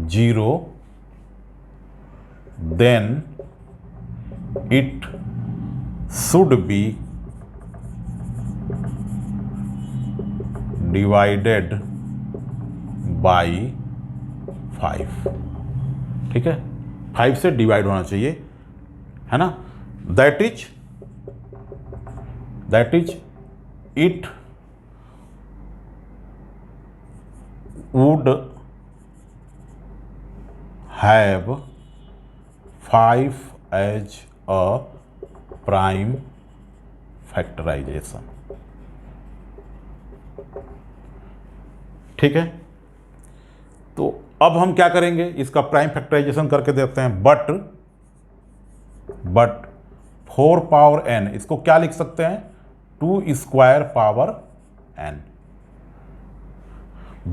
0, then it should be divided by 5। ठीक है, 5 से डिवाइड होना चाहिए, है ना। That is it would have 5 as a prime factorisation. ठीक है, तो अब हम क्या करेंगे, इसका प्राइम फैक्टराइजेशन करके देखते हैं। बट 4 पावर n, इसको क्या लिख सकते हैं, 2 स्क्वायर पावर n।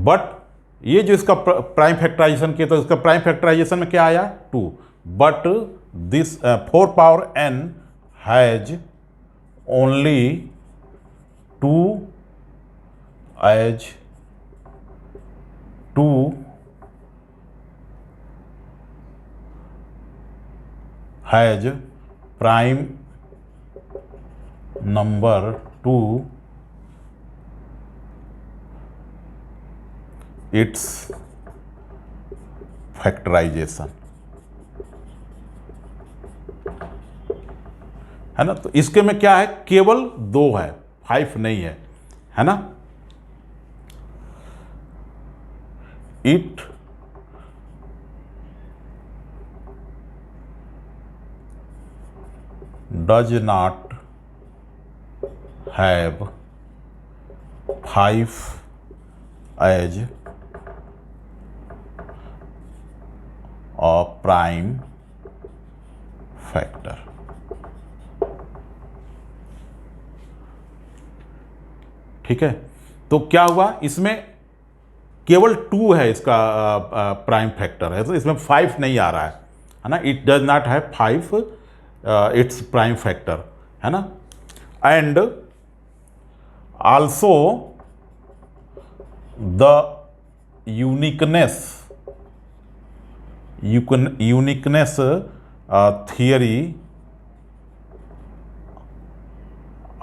बट ये जो इसका प्राइम फैक्टराइजेशन किया, तो इसका प्राइम फैक्टराइजेशन में क्या आया, 2। But this 4 power n has only 2 as 2 has prime number 2 its factorisation, है ना। तो इसके में क्या है, केवल 2 है, 5 नहीं है, है ना। It does not have 5 as a prime factor। ठीक है, तो क्या हुआ, इसमें केवल 2 है, इसका प्राइम फैक्टर है, तो इसमें 5 नहीं आ रहा है ना। It does not have 5 its prime factor, है ना। And also the uniqueness theory,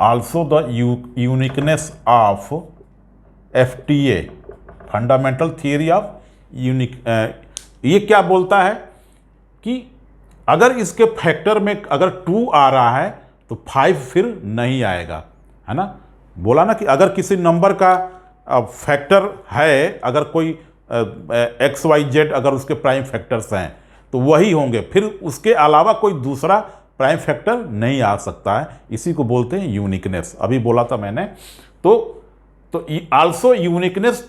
also the uniqueness of FTA, fundamental theory of unique, ये क्या बोलता है कि अगर इसके फैक्टर में अगर 2 आ रहा है तो 5 फिर नहीं आएगा, है ना। बोला ना कि अगर किसी नंबर का फैक्टर है, अगर कोई XYZ अगर उसके प्राइम फैक्टर्स हैं तो वही होंगे, फिर उसके अलावा कोई दूसरा प्राइम फैक्टर नहीं आ सकता है। इसी को बोलते हैं यूनिकनेस, अभी बोला था मैंने। तो also uniqueness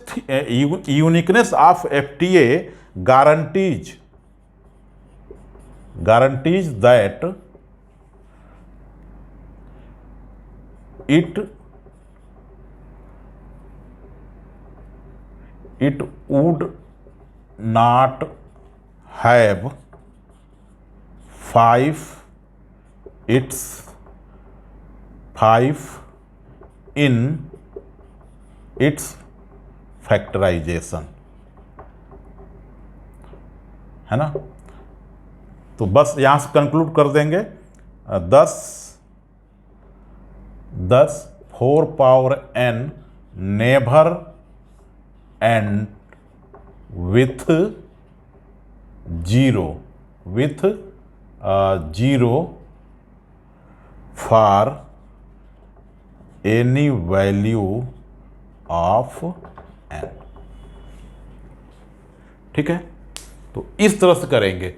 of FTA guarantees that it would not have 5 in its factorisation, है ना। तो बस यहां से कंक्लूड कर देंगे। 4 power n never and with 0 for any value of n। ठीक है, तो इस तरह से करेंगे।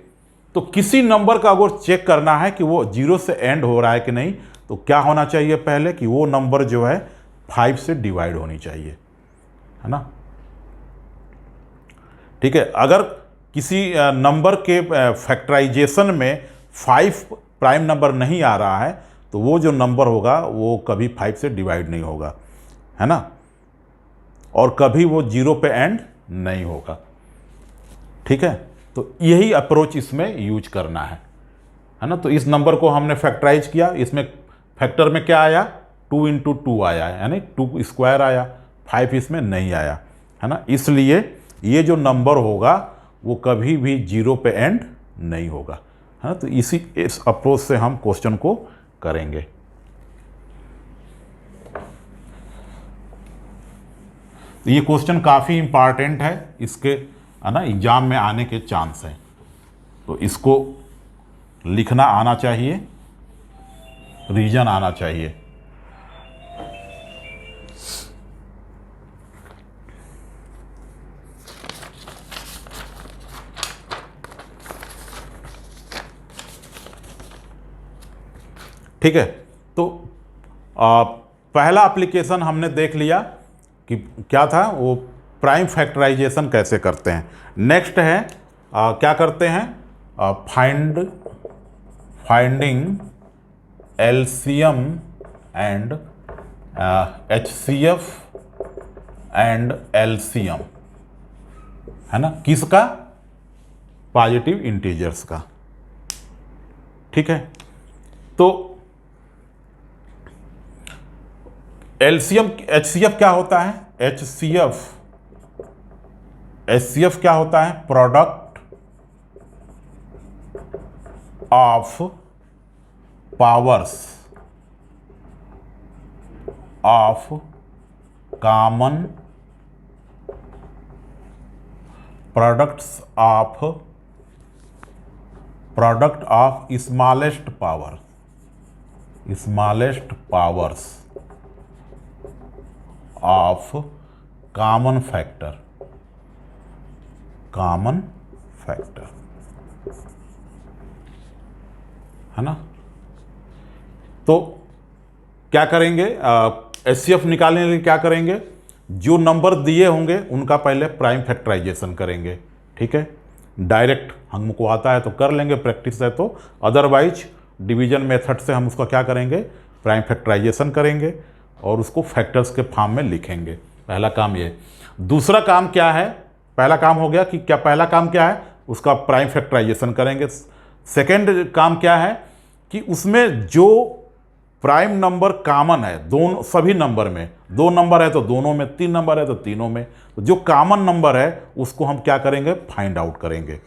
तो किसी नंबर का अगर चेक करना है कि वो 0 से एंड हो रहा है कि नहीं, तो क्या होना चाहिए पहले कि वो नंबर जो है 5 से डिवाइड होनी चाहिए, है ना। ठीक है, अगर किसी नंबर के फैक्टराइजेशन में 5 प्राइम नंबर नहीं आ रहा है तो वो जो नंबर होगा वो कभी 5 से डिवाइड नहीं होगा, है ना, और कभी वो 0 पे एंड नहीं होगा। ठीक है, तो यही अप्रोच इसमें यूज करना है। है ना। तो इस नंबर को हमने फैक्टराइज किया, इसमें फैक्टर में क्या आया, 2 × 2 आया, यानी 2 स्क्वायर आया, 5 इसमें नहीं आया, है ना। इसलिए ये जो नंबर होगा वो कभी भी 0 पे एंड नहीं होगा, है ना। तो इस अप्रोच से हम क्वेश्चन को करेंगे। तो ये क्वेश्चन काफ़ी इंपॉर्टेंट है, इसके है ना एग्जाम में आने के चांस हैं, तो इसको लिखना आना चाहिए, रीजन आना चाहिए। ठीक है, तो पहला एप्लीकेशन हमने देख लिया कि क्या था, वो प्राइम फैक्टराइजेशन कैसे करते हैं। नेक्स्ट है क्या करते हैं, finding LCM and HCF and LCM, है ना, किसका, पॉजिटिव इंटीजर्स का। ठीक है, तो एलसीएम एचसीएफ क्या होता है, एचसीएफ क्या होता है, product of powers of common product of smallest powers of common factor, है ना। तो क्या करेंगे, एचसीएफ निकालने के लिए क्या करेंगे, जो नंबर दिए होंगे उनका पहले प्राइम फैक्टराइजेशन करेंगे। ठीक है, डायरेक्ट हमको आता है तो कर लेंगे, प्रैक्टिस है तो, अदरवाइज डिवीजन मेथड से हम उसका क्या करेंगे, प्राइम फैक्टराइजेशन करेंगे और उसको फैक्टर्स के फॉर्म में लिखेंगे। पहला काम ये। दूसरा काम क्या है, पहला काम हो गया कि पहला काम क्या है, उसका प्राइम फैक्टराइजेशन करेंगे। सेकेंड काम क्या है कि उसमें जो प्राइम नंबर कॉमन है, दोनों सभी नंबर में, 2 नंबर है तो दोनों में, 3 नंबर है तो तीनों में, तो जो कॉमन नंबर है उसको हम क्या करेंगे, फाइंड आउट करेंगे।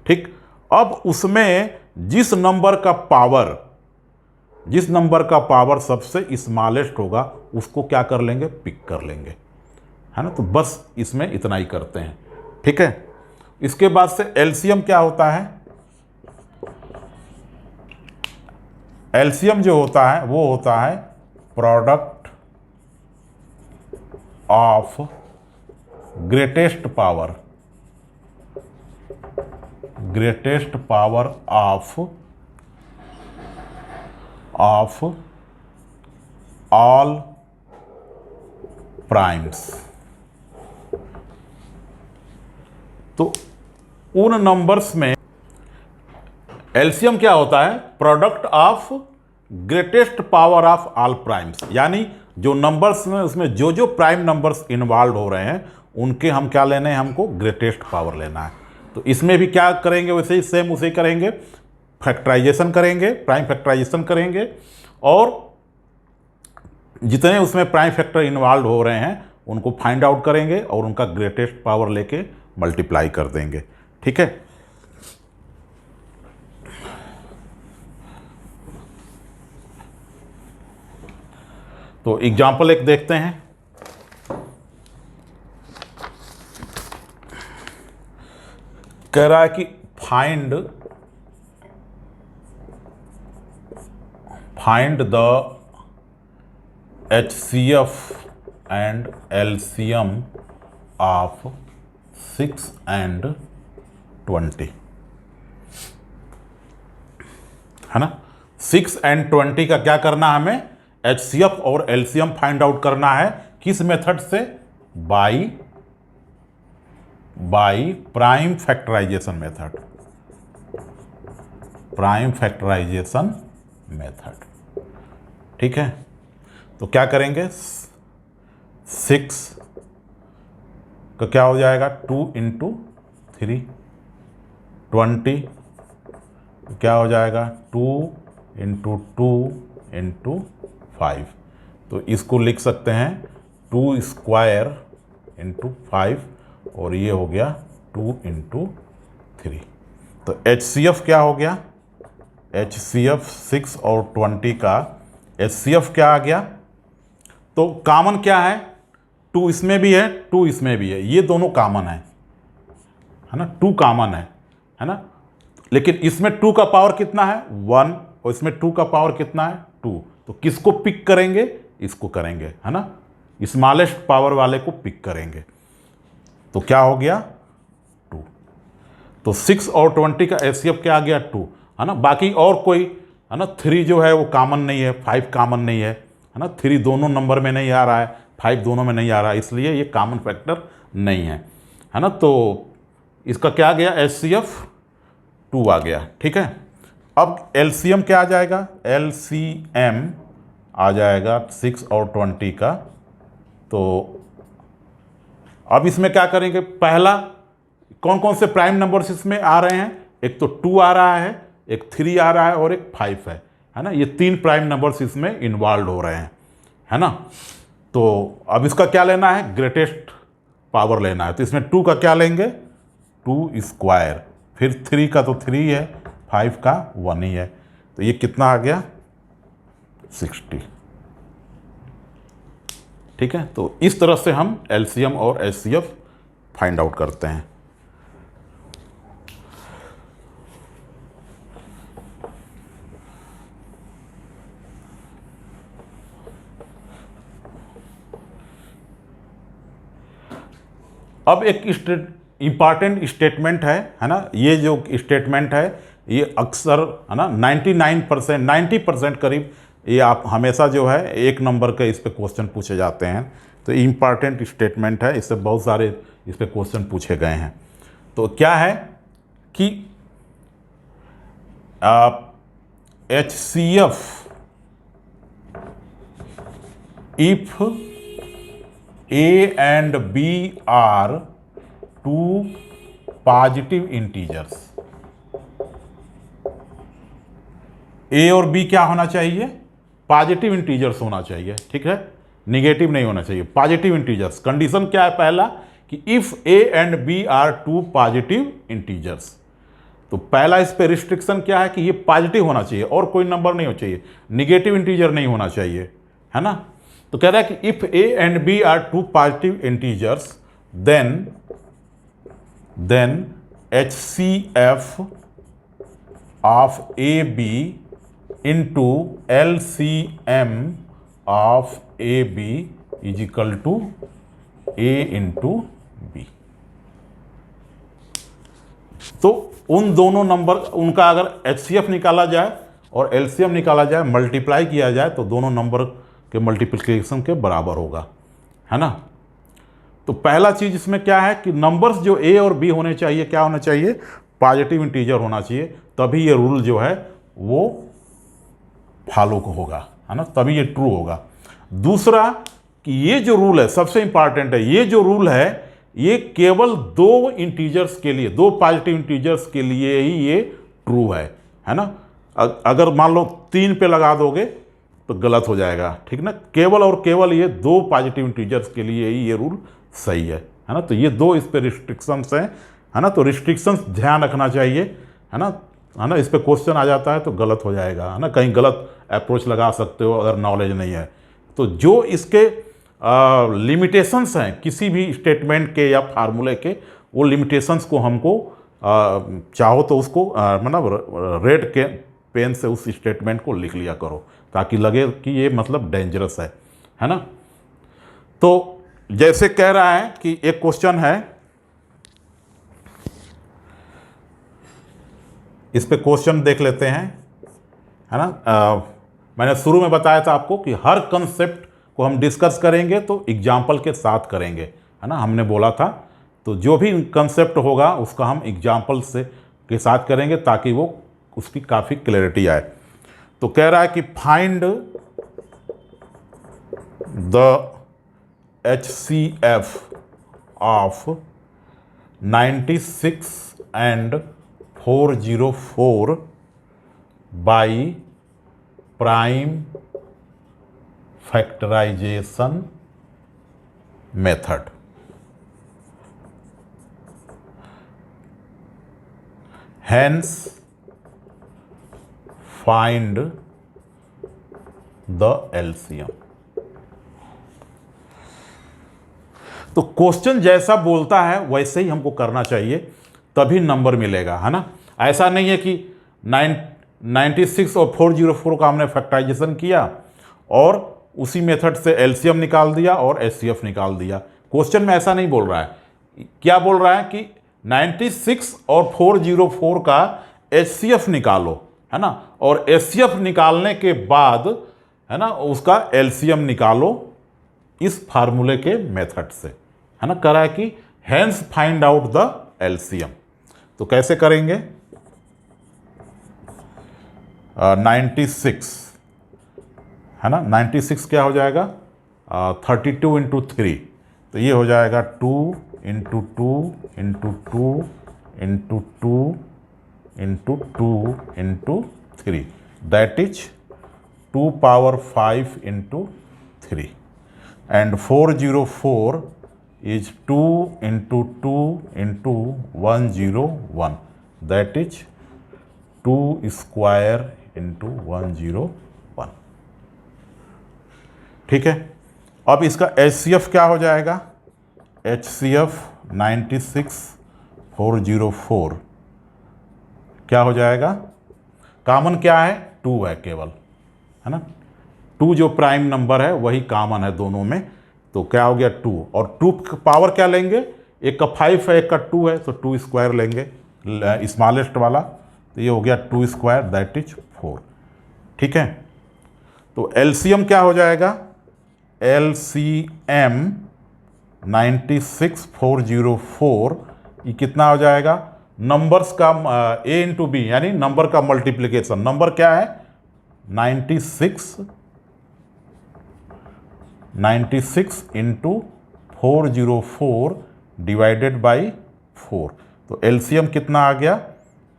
ठीक, अब उसमें जिस नंबर का पावर सबसे स्मॉलेस्ट होगा उसको क्या कर लेंगे, पिक कर लेंगे, है ना। तो बस इसमें इतना ही करते हैं। ठीक है, इसके बाद से एलसीएम क्या होता है, एलसीएम जो होता है वो होता है product of greatest power of all primes. तो उन नंबर्स में एलसीएम क्या होता है, product of greatest power of all primes, यानी जो नंबर्स में उसमें जो जो प्राइम नंबर्स इन्वॉल्व हो रहे हैं उनके हम क्या लेने हैं, हमको ग्रेटेस्ट पावर लेना है। तो इसमें भी क्या करेंगे, वैसे ही सेम उसे करेंगे, फैक्टराइजेशन करेंगे, प्राइम फैक्टराइजेशन करेंगे, और जितने उसमें प्राइम फैक्टर इन्वॉल्व हो रहे हैं उनको फाइंड आउट करेंगे और उनका ग्रेटेस्ट पावर लेके मल्टीप्लाई कर देंगे। ठीक है, तो एग्जाम्पल एक देखते हैं। कह रहा है कि find the HCF and LCM of 6 and 20, है ना। 6 and 20 का क्या करना है, हमें HCF और LCM फाइंड आउट करना है, किस मेथड से, बाई प्राइम फैक्टराइजेशन मेथड। ठीक है, तो क्या करेंगे, 6 का क्या हो जाएगा, 2 × 3, 20, तो क्या हो जाएगा 2 इंटू 2 इंटू 5। तो इसको लिख सकते हैं 2 स्क्वायर इंटू 5 और ये हो गया 2 इंटू 3। तो HCF क्या हो गया, HCF 6 और 20 का HCF क्या आ गया। तो कॉमन क्या है, 2 इसमें भी है 2 इसमें भी है, ये दोनों कॉमन है ना, 2 कॉमन है ना। लेकिन इसमें 2 का पावर कितना है 1 और इसमें 2 का पावर कितना है 2। तो किसको पिक करेंगे, इसको करेंगे है ना, स्मॉलेस्ट पावर वाले को पिक करेंगे। तो क्या हो गया 2। तो 6 और 20 का HCF क्या आ गया 2 है ना। बाकी और कोई है ना 3 जो है वो कॉमन नहीं है, 5 कॉमन नहीं है है ना। 3 दोनों नंबर में नहीं आ रहा है, 5 दोनों में नहीं आ रहा है, इसलिए ये कॉमन फैक्टर नहीं है ना। तो इसका क्या आ गया HCF 2 आ गया, ठीक है। अब LCM क्या आ जाएगा, LCM आ जाएगा 6 और 20 का। तो अब इसमें क्या करेंगे, पहला कौन कौन से प्राइम नंबर्स इसमें आ रहे हैं, एक तो 2 आ रहा है, एक 3 आ रहा है और एक 5 है ना। ये 3 प्राइम नंबर्स इसमें इन्वॉल्व हो रहे हैं है ना। तो अब इसका क्या लेना है, ग्रेटेस्ट पावर लेना है। तो इसमें 2 का क्या लेंगे 2 स्क्वायर, फिर 3 का तो 3 है, 5 का 1 ही है। तो ये कितना आ गया 60, ठीक है। तो इस तरह से हम LCM और HCF फाइंड आउट करते हैं। अब एक इंपॉर्टेंट स्टेटमेंट है ना। ये जो स्टेटमेंट है ये अक्सर है ना 99% 90% करीब ये आप हमेशा जो है 1 नंबर के इस पे क्वेश्चन पूछे जाते हैं। तो इंपॉर्टेंट स्टेटमेंट है, इससे बहुत सारे इस पे क्वेश्चन पूछे गए हैं। तो क्या है कि HCF if A and B are 2 positive integers. A और B क्या होना चाहिए, पॉजिटिव इंटीजर्स होना चाहिए, ठीक है, निगेटिव नहीं होना चाहिए, पॉजिटिव इंटीजर्स। कंडीशन क्या है पहला कि if A and B are 2 positive integers. तो पहला इस पे रिस्ट्रिक्शन क्या है कि ये पॉजिटिव होना चाहिए और कोई नंबर नहीं होना चाहिए, निगेटिव इंटीजर नहीं होना चाहिए है ना। तो कह रहा है कि if A and B are 2 positive integers then HCF of AB into LCM of AB is equal to A into B। तो उन दोनों नंबर उनका अगर HCF निकाला जाए और LCM निकाला जाए, मल्टीप्लाई किया जाए, तो दोनों नंबर के मल्टीप्लिकेशन के बराबर होगा है ना। तो पहला चीज इसमें क्या है कि नंबर्स जो A और B होने चाहिए, क्या होना चाहिए, पॉजिटिव इंटीजर होना चाहिए, तभी ये रूल जो है वो फॉलो होगा है ना, तभी ये ट्रू होगा। दूसरा कि ये जो रूल है सबसे इंपॉर्टेंट है, ये जो रूल है ये केवल 2 इंटीजर्स के लिए, 2 पॉजिटिव इंटीजर्स के लिए ही ये ट्रू है ना। अगर मान लो 3 पे लगा दोगे तो गलत हो जाएगा, ठीक ना। केवल और केवल ये 2 पॉजिटिव इंटीजर्स के लिए ही ये रूल सही है ना। तो ये 2 इस पे रिस्ट्रिक्शंस हैं है ना। तो रिस्ट्रिक्शंस ध्यान रखना चाहिए है ना। इस पे क्वेश्चन आ जाता है तो गलत हो जाएगा है ना, कहीं गलत अप्रोच लगा सकते हो अगर नॉलेज नहीं है। तो जो इसके लिमिटेशंस हैं किसी भी स्टेटमेंट के या फार्मूले के, वो लिमिटेशंस को हमको चाहो तो उसको मतलब रेड के पेन से उस स्टेटमेंट को लिख लिया करो ताकि लगे कि ये मतलब डेंजरस है ना। तो जैसे कह रहा है कि एक क्वेश्चन है, इस पे क्वेश्चन देख लेते हैं है ना। मैंने शुरू में बताया था आपको कि हर कंसेप्ट को हम डिस्कस करेंगे तो एग्जाम्पल के साथ करेंगे है ना, हमने बोला था। तो जो भी कंसेप्ट होगा उसका हम एग्जाम्पल से के साथ करेंगे ताकि वो उसकी काफ़ी क्लैरिटी आए। तो कह रहा है कि find the HCF of 96 and 404 by prime factorisation method. Hence find the LCM। तो क्वेश्चन जैसा बोलता है वैसे ही हमको करना चाहिए, तभी नंबर मिलेगा, है ना। ऐसा नहीं है कि 96 और 404 का हमने फैक्टराइजेशन किया और उसी मेथड से एलसीएम निकाल दिया और एचसीएफ निकाल दिया। क्वेश्चन में ऐसा नहीं बोल रहा है। क्या बोल रहा है कि 96 और 404 का एचसीएफ निकालो, है ना, और एचसीएफ निकालने के बाद, है ना, उसका एलसीएम निकालो इस फार्मूले के मेथड से, है ना। कह रहा है कि hence find out the LCM. तो कैसे करेंगे? 96, है ना, 96 क्या हो जाएगा? 32 इंटू 3, तो ये हो जाएगा 2 into 2 into 2 into 2 into 2 into 3, that is 2 power 5 into 3, and 404 is 2 into 2 into 101, that is 2 square into 101। ठीक है। अब इसका HCF क्या हो जाएगा? HCF 96 404 क्या हो जाएगा? कॉमन क्या है? 2 है केवल, है ना। 2 जो प्राइम नंबर है वही कॉमन है दोनों में, तो क्या हो गया 2, और 2 पावर क्या लेंगे? एक का 5 है, एक का 2 है, तो 2 स्क्वायर लेंगे स्मॉलेस्ट वाला, तो ये हो गया 2 स्क्वायर, दैट इज 4। ठीक है। तो एलसीएम क्या हो जाएगा? एलसीएम 96 404 ये कितना हो जाएगा? नंबर्स का ए इंटू बी, यानी नंबर का मल्टीप्लीकेशन। नंबर क्या है? 96 इंटू 404 डिवाइडेड बाई 4, तो एलसीएम कितना आ गया?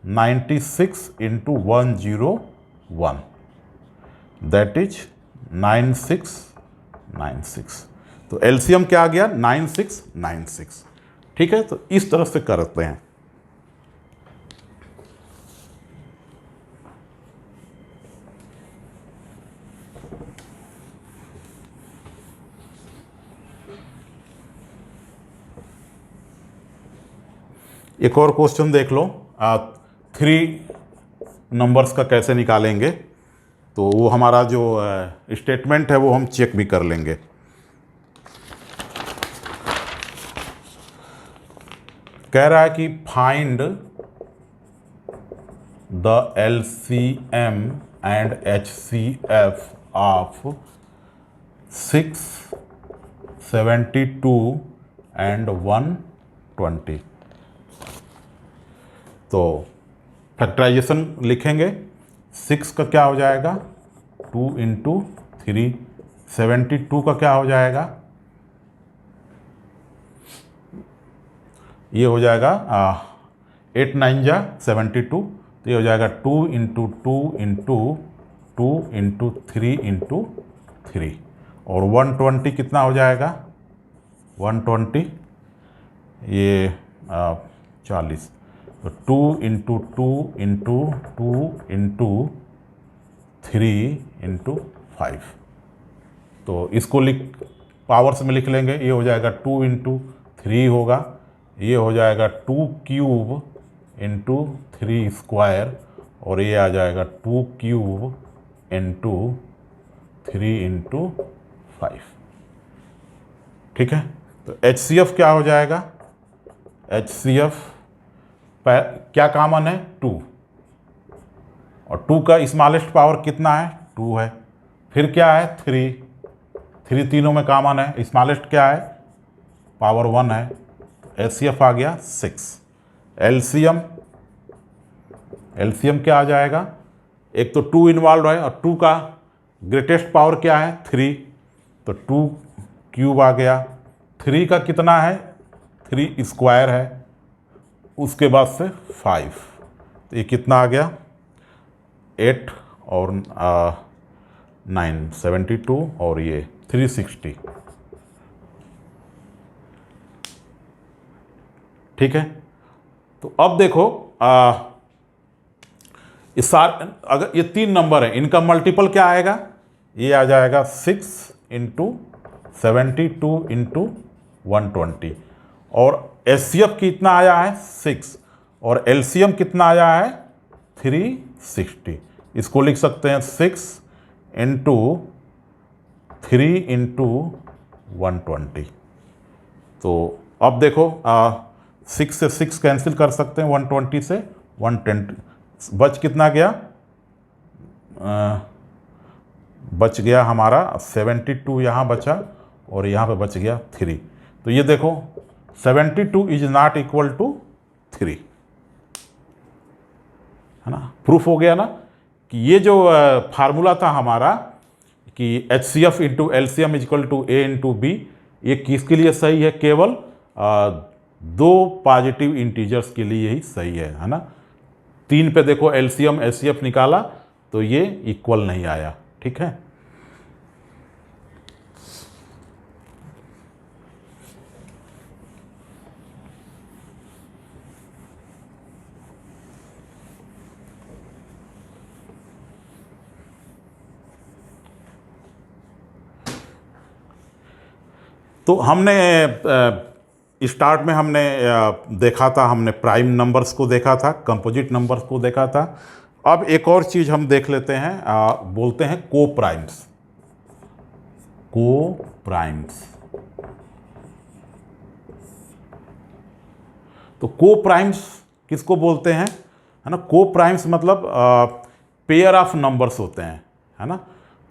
96 इंटू 101, दैट इज 9696। तो एलसीएम क्या आ गया? 9696। ठीक है। तो इस तरह से करते हैं। एक और क्वेश्चन देख लो, 3 नंबर्स का कैसे निकालेंगे। तो वो हमारा जो स्टेटमेंट है वो हम चेक भी कर लेंगे। कह रहा है कि find the LCM and HCF of 6, 72 and 120। तो फैक्टराइजेशन लिखेंगे। 6 का क्या हो जाएगा? 2 इंटू 3। 72 का क्या हो जाएगा? ये हो जाएगा 8 9 जा 72, तो ये हो जाएगा 2 इंटू 2 इंटू 2 इंटू 3 इंटू 3, और 120 कितना हो जाएगा? 120 ये 40, तो 2 इंटू 2 इंटू 2 इंटू 3 इंटू 5। तो इसको पावर्स में लिख लेंगे। ये हो जाएगा 2 इंटू 3 होगा, ये हो जाएगा 2 क्यूब इंटू 3 स्क्वायर, और ये आ जाएगा 2 क्यूब इंटू 3 इंटू 5। ठीक है। तो HCF क्या हो जाएगा? HCF क्या कॉमन है? 2, और 2 का स्मॉलेस्ट पावर कितना है? 2 है। फिर क्या है? 3 तीनों में कॉमन है। स्मॉलेस्ट क्या है? पावर 1 है। HCF आ गया 6। एलसीएम क्या आ जाएगा? एक तो 2 इन्वॉल्व है, और 2 का ग्रेटेस्ट पावर क्या है? 3, तो 2 क्यूब आ गया। 3 का कितना है? 3 स्क्वायर है, उसके बाद से 5, तो ये कितना आ गया? 8 और 9 72 और ये 360। ठीक है, तो अब देखो इस अगर ये 3 नंबर है, इनका मल्टीपल क्या आएगा, ये आ जाएगा 6 इंटू 72 इंटू 120, और एचसीएफ कितना आया है 6, और एलसीएम कितना आया है 360। इसको लिख सकते हैं 6 इंटू 3 इंटू 120। तो अब देखो 6 से 6 कैंसिल कर सकते हैं, 120 से 110 बच कितना गया, बच गया हमारा 72 यहाँ बचा, और यहाँ पे बच गया 3। तो ये देखो 72 इज नॉट इक्वल टू 3, है ना। प्रूफ हो गया ना कि ये जो फार्मूला था हमारा कि HCF into LCM equal to A into B, ये किसके लिए सही है, केवल 2 पॉजिटिव इंटीजर्स के लिए ही सही है ना। 3 पे देखो एलसीएम HCF निकाला तो ये इक्वल नहीं आया। ठीक है, तो हमने स्टार्ट में हमने देखा था, हमने प्राइम नंबर्स को देखा था, कंपोजिट नंबर्स को देखा था। अब एक और चीज़ हम देख लेते हैं, बोलते हैं को प्राइम्स। को प्राइम्स, तो को प्राइम्स किसको बोलते हैं, है ना। को प्राइम्स मतलब पेयर ऑफ नंबर्स होते हैं, है ना।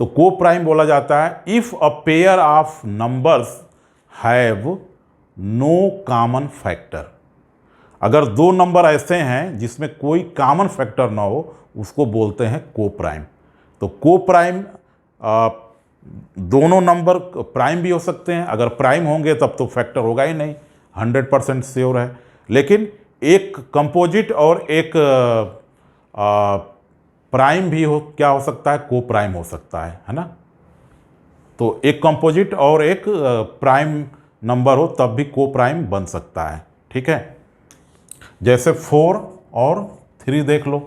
तो को प्राइम बोला जाता है if a pair of numbers have no common factor. अगर 2 नंबर ऐसे हैं जिसमें कोई कॉमन फैक्टर ना हो, उसको बोलते हैं को प्राइम। तो को प्राइम दोनों नंबर प्राइम भी हो सकते हैं, अगर प्राइम होंगे तब तो फैक्टर होगा ही नहीं, 100% श्योर है। लेकिन एक कंपोजिट और एक प्राइम भी हो, क्या हो सकता है, को प्राइम हो सकता है ना। तो एक कंपोजिट और एक प्राइम नंबर हो तब भी को प्राइम बन सकता है। ठीक है, जैसे 4 और 3 देख लो,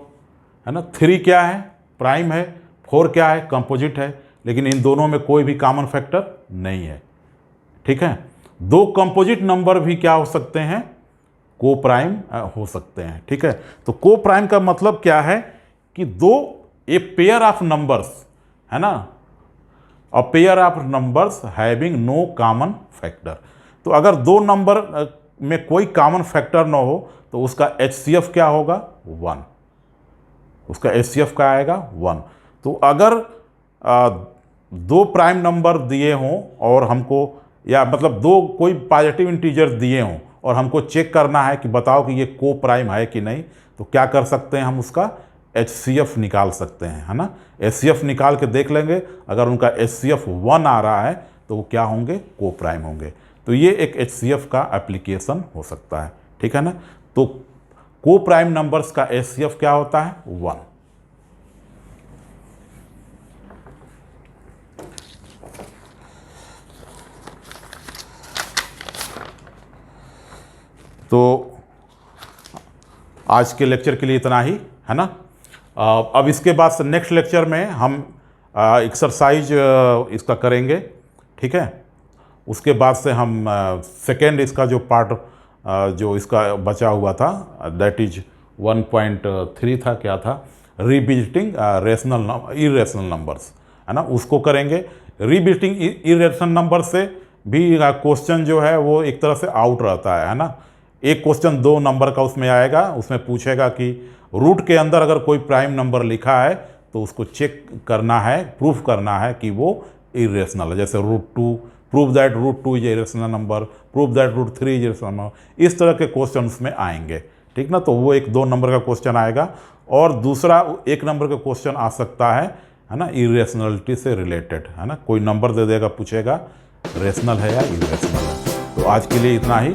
है ना। 3 क्या है, प्राइम है, 4 क्या है, कंपोजिट है, लेकिन इन दोनों में कोई भी कॉमन फैक्टर नहीं है। ठीक है, 2 कंपोजिट नंबर भी क्या हो सकते हैं, को प्राइम हो सकते हैं। ठीक है, तो को प्राइम का मतलब क्या है कि ए पेयर ऑफ नंबर्स, है ना, a pair of numbers having no common factor. तो अगर 2 नंबर में कोई कॉमन फैक्टर ना हो तो उसका HCF क्या होगा, 1। उसका HCF क्या आएगा, 1। तो अगर 2 प्राइम नंबर दिए हों और हमको, या मतलब 2 कोई पॉजिटिव इंटीजर दिए हों और हमको चेक करना है कि बताओ कि ये को प्राइम है कि नहीं, तो क्या कर सकते हैं, हम उसका HCF निकाल सकते हैं, है ना। HCF निकाल के देख लेंगे, अगर उनका HCF 1 आ रहा है तो वो क्या होंगे, को प्राइम होंगे। तो ये एक HCF का एप्लीकेशन हो सकता है। ठीक है ना, तो को प्राइम नंबर्स का HCF क्या होता है, 1। तो आज के लेक्चर के लिए इतना ही, है ना। अब इसके बाद से नेक्स्ट लेक्चर में हम एक्सरसाइज इसका करेंगे। ठीक है, उसके बाद से हम सेकेंड इसका जो पार्ट जो इसका बचा हुआ था, दैट इज 1.3 था, क्या था, रिविजिटिंग इरेशनल नंबर्स, है ना, उसको करेंगे। रिविजिटिंग इरेशनल नंबर से भी क्वेश्चन जो है वो एक तरह से आउट रहता है ना। एक क्वेश्चन 2 नंबर का उसमें आएगा, उसमें पूछेगा कि रूट के अंदर अगर कोई प्राइम नंबर लिखा है तो उसको चेक करना है, प्रूफ करना है कि वो इरेशनल है। जैसे √2, prove that √2 is irrational number, prove that √3 is irrational number, इस तरह के क्वेश्चन उसमें आएंगे। ठीक ना, तो वो एक 2 नंबर का क्वेश्चन आएगा, और दूसरा 1 नंबर का क्वेश्चन आ सकता है ना, इरेशनलिटी से रिलेटेड, है ना। कोई नंबर दे देगा, पूछेगा रेशनल है या इरेशनल है। तो आज के लिए इतना ही।